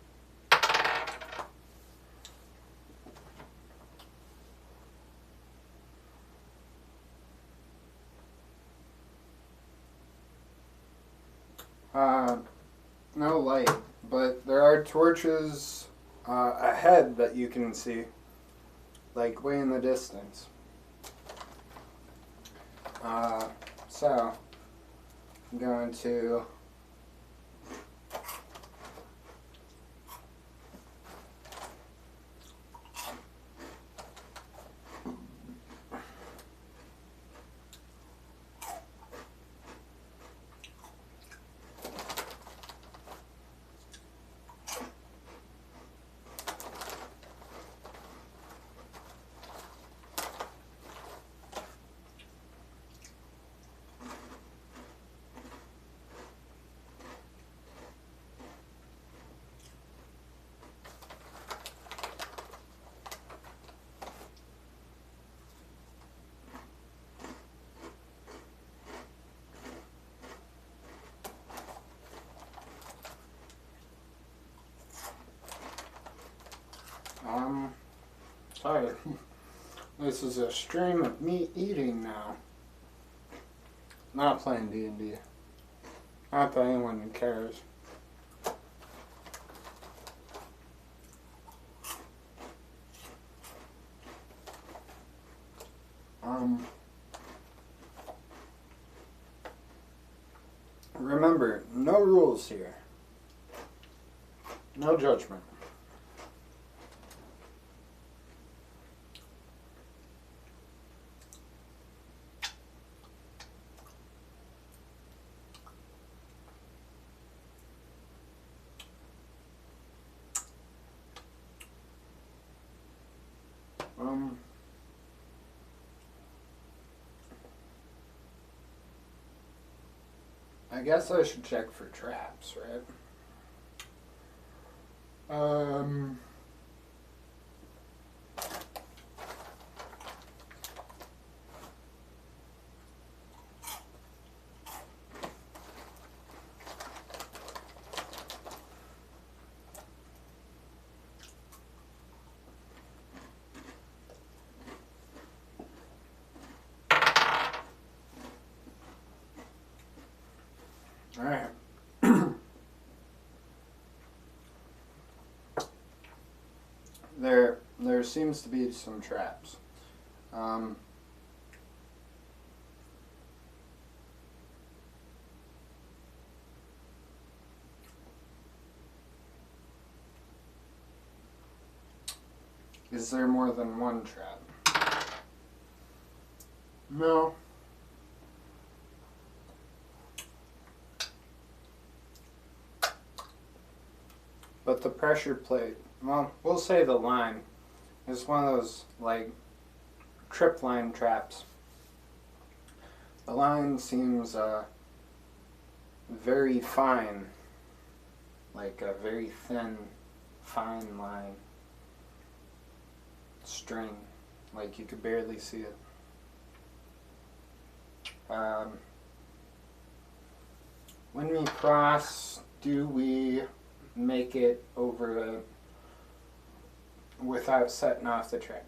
No light, but there are torches ahead that you can see, like way in the distance. So, I'm going to sorry. This is a stream of me eating now. Not playing D&D. Not that anyone cares. Remember, no rules here. No judgment. I guess I should check for traps, right? Alright. There seems to be some traps. Is there more than one trap? No. But the pressure plate, well, we'll say the line, is one of those, like, trip line traps. The line seems very fine, like a very thin, fine line. string. Like you could barely see it. When we cross, do we make it over without setting off the track?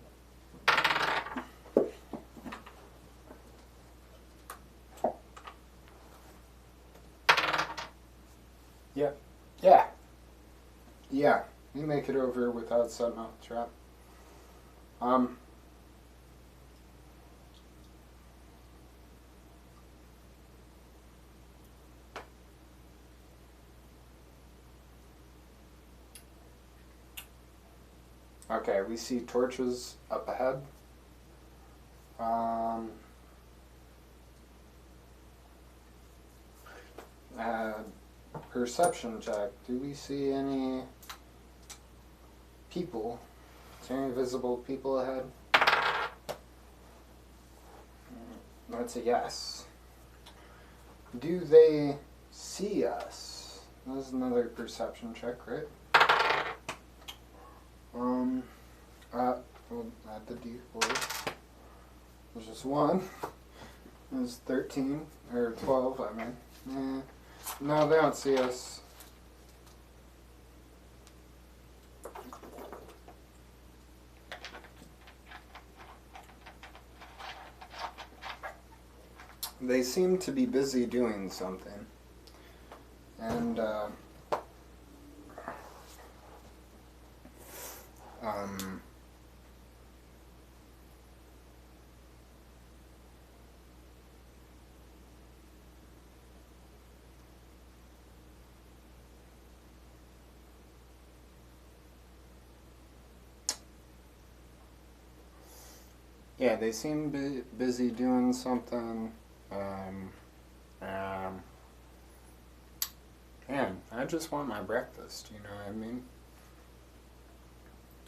Yep. Yeah. Yeah. We make it over without setting off the trap. Okay, we see torches up ahead. Perception check. Do we see any people? Is there any visible people ahead? That's a yes. Do they see us? That's another perception check, right? We'll add the D4. There's just one. There's 13, or 12, I mean. No, they don't see us. They seem to be busy doing something. And, yeah, they seem busy doing something. Man, I just want my breakfast, you know what I mean?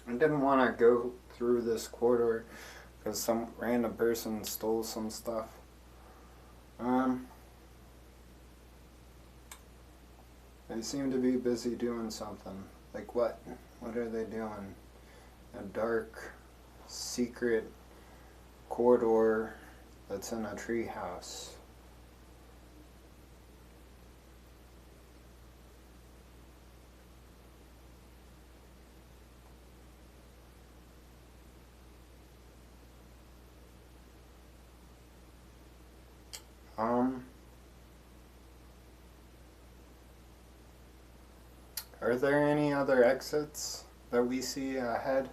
I didn't want to go through this corridor because some random person stole some stuff. They seem to be busy doing something. Like what? What are they doing? A dark, secret corridor that's in a tree house. Are there any other exits that we see ahead?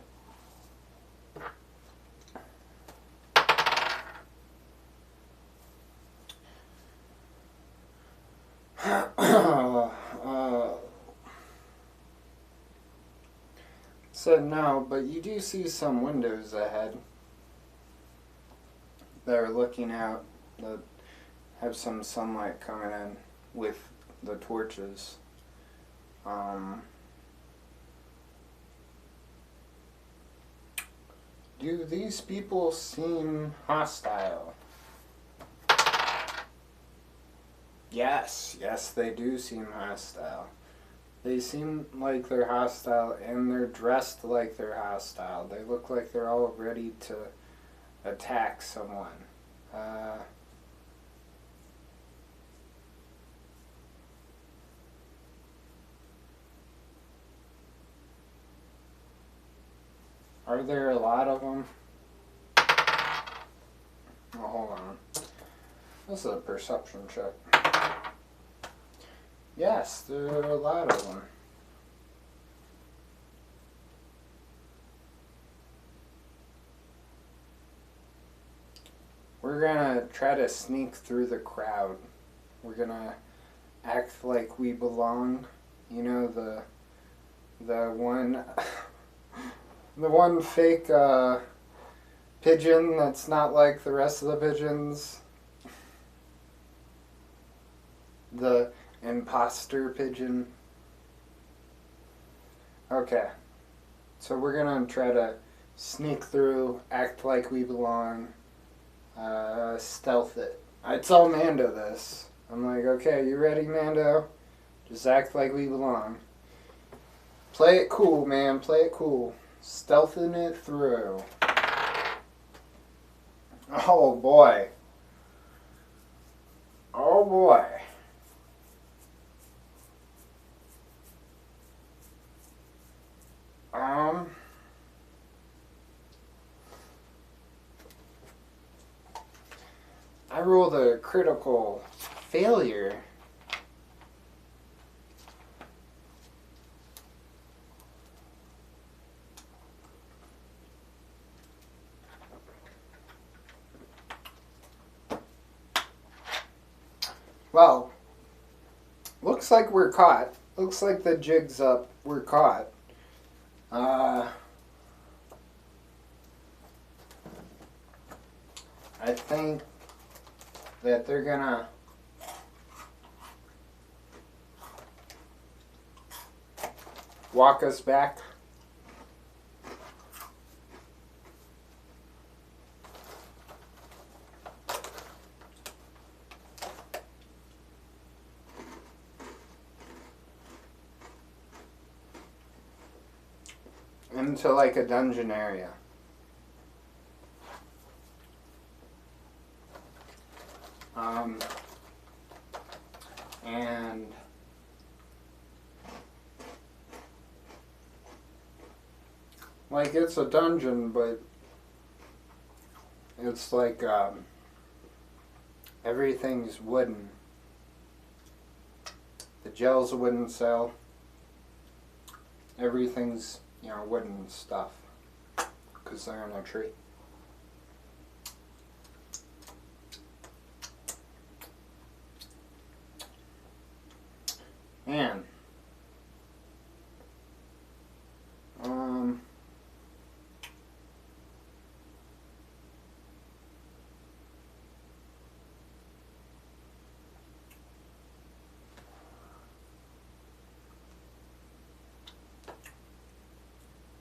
Said no, but you do see some windows ahead that are looking out, that have some sunlight coming in with the torches. Do these people seem hostile? Yes, they do seem hostile. They seem like they're hostile, and they're dressed like they're hostile. They look like they're all ready to attack someone. Are there a lot of them? Oh, hold on. This is a perception check. Yes, there are a lot of them. We're gonna try to sneak through the crowd. We're gonna act like we belong. You know, the one the one fake pigeon that's not like the rest of the pigeons. The imposter pigeon. Okay. So we're gonna try to sneak through, act like we belong, stealth it. I tell Mando this. I'm like, okay, you ready, Mando? Just act like we belong. Play it cool, man. Play it cool. Stealthing it through. Oh boy. Oh boy. I rolled a critical failure. Well, looks like we're caught. Looks like the jig's up. We're caught. I think that they're gonna walk us back. Into like a dungeon area. And like it's a dungeon, but it's like everything's wooden. The gel's a wooden cell. Everything's, you know, wooden stuff because they're in a tree. Man.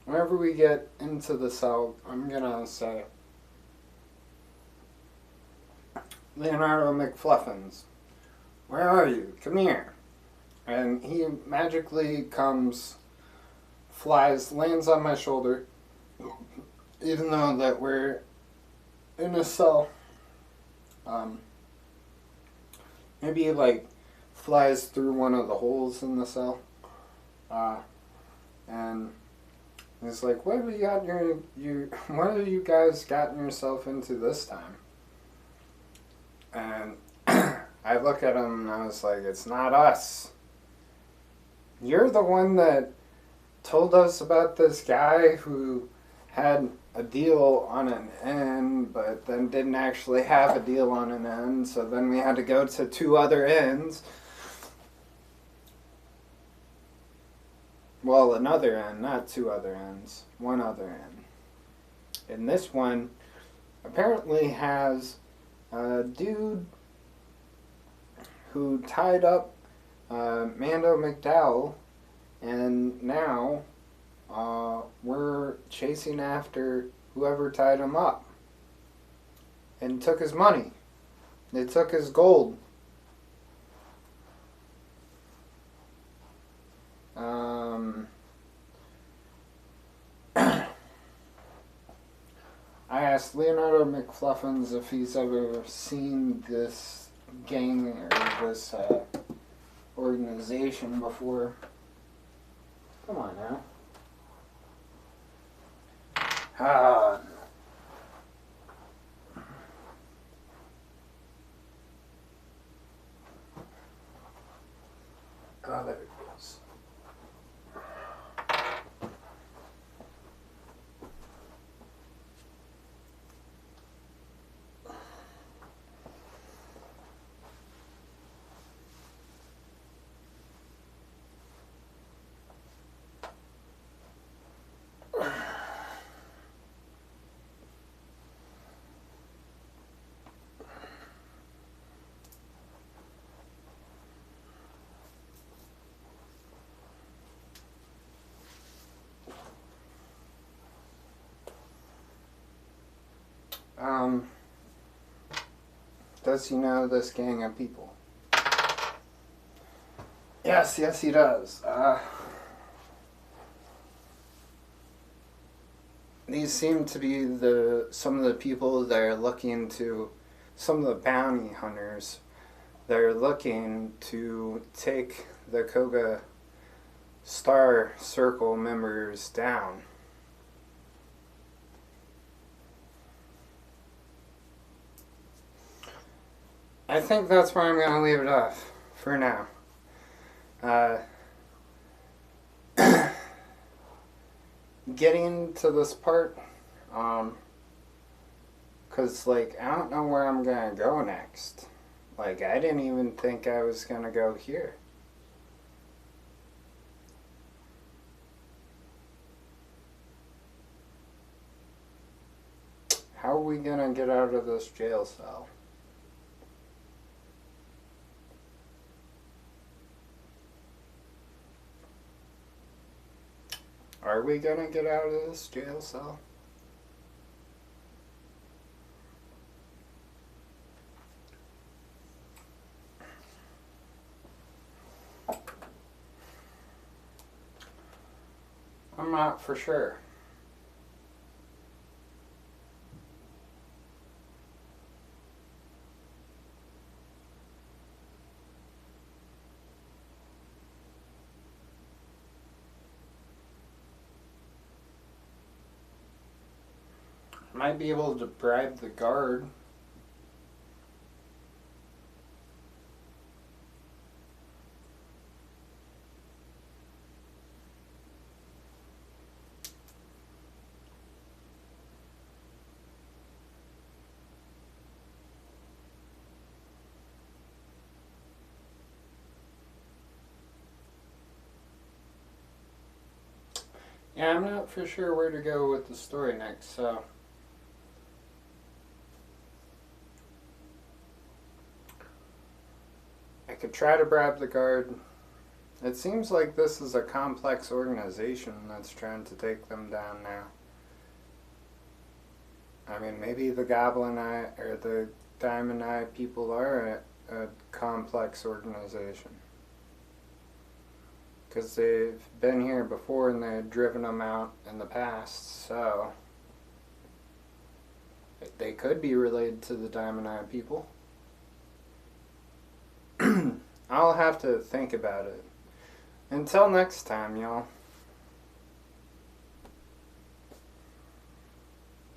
Whenever we get into the cell, I'm gonna say, Leonardo McFluffins, where are you? Come here. And he magically comes, flies, lands on my shoulder, even though that we're in a cell. Maybe he like flies through one of the holes in the cell. And he's like, what have you guys gotten yourself into this time? And I look at him and I was like, it's not us. You're the one that told us about this guy who had a deal on an end, but then didn't actually have a deal on an end, so then we had to go to two other ends. Well, another end, not two other ends. One other end. And this one apparently has a dude who tied up Mando McDowell, and now we're chasing after whoever tied him up and took his money. They took his gold. I asked Leonardo McFluffins if he's ever seen this gang or this organization before. Come on now. Oh, there it goes. Does he know this gang of people? Yes, he does. these seem to be some of the people that are looking to, some of the bounty hunters that are looking to take the Koga Star Circle members down. I think that's where I'm going to leave it off for now. Uh, Getting to this part, because, like, I don't know where I'm going to go next. Like, I didn't even think I was going to go here. How are we going to get out of this jail cell? Are we going to get out of this jail cell? I'm not for sure. Might be able to bribe the guard. Yeah, I'm not for sure where to go with the story next, so I could try to bribe the guard. It seems like this is a complex organization that's trying to take them down now. I mean, maybe the Goblin Eye or the Diamond Eye people are a complex organization. Because they've been here before and they've driven them out in the past, so they could be related to the Diamond Eye people. I'll have to think about it. Until next time, y'all.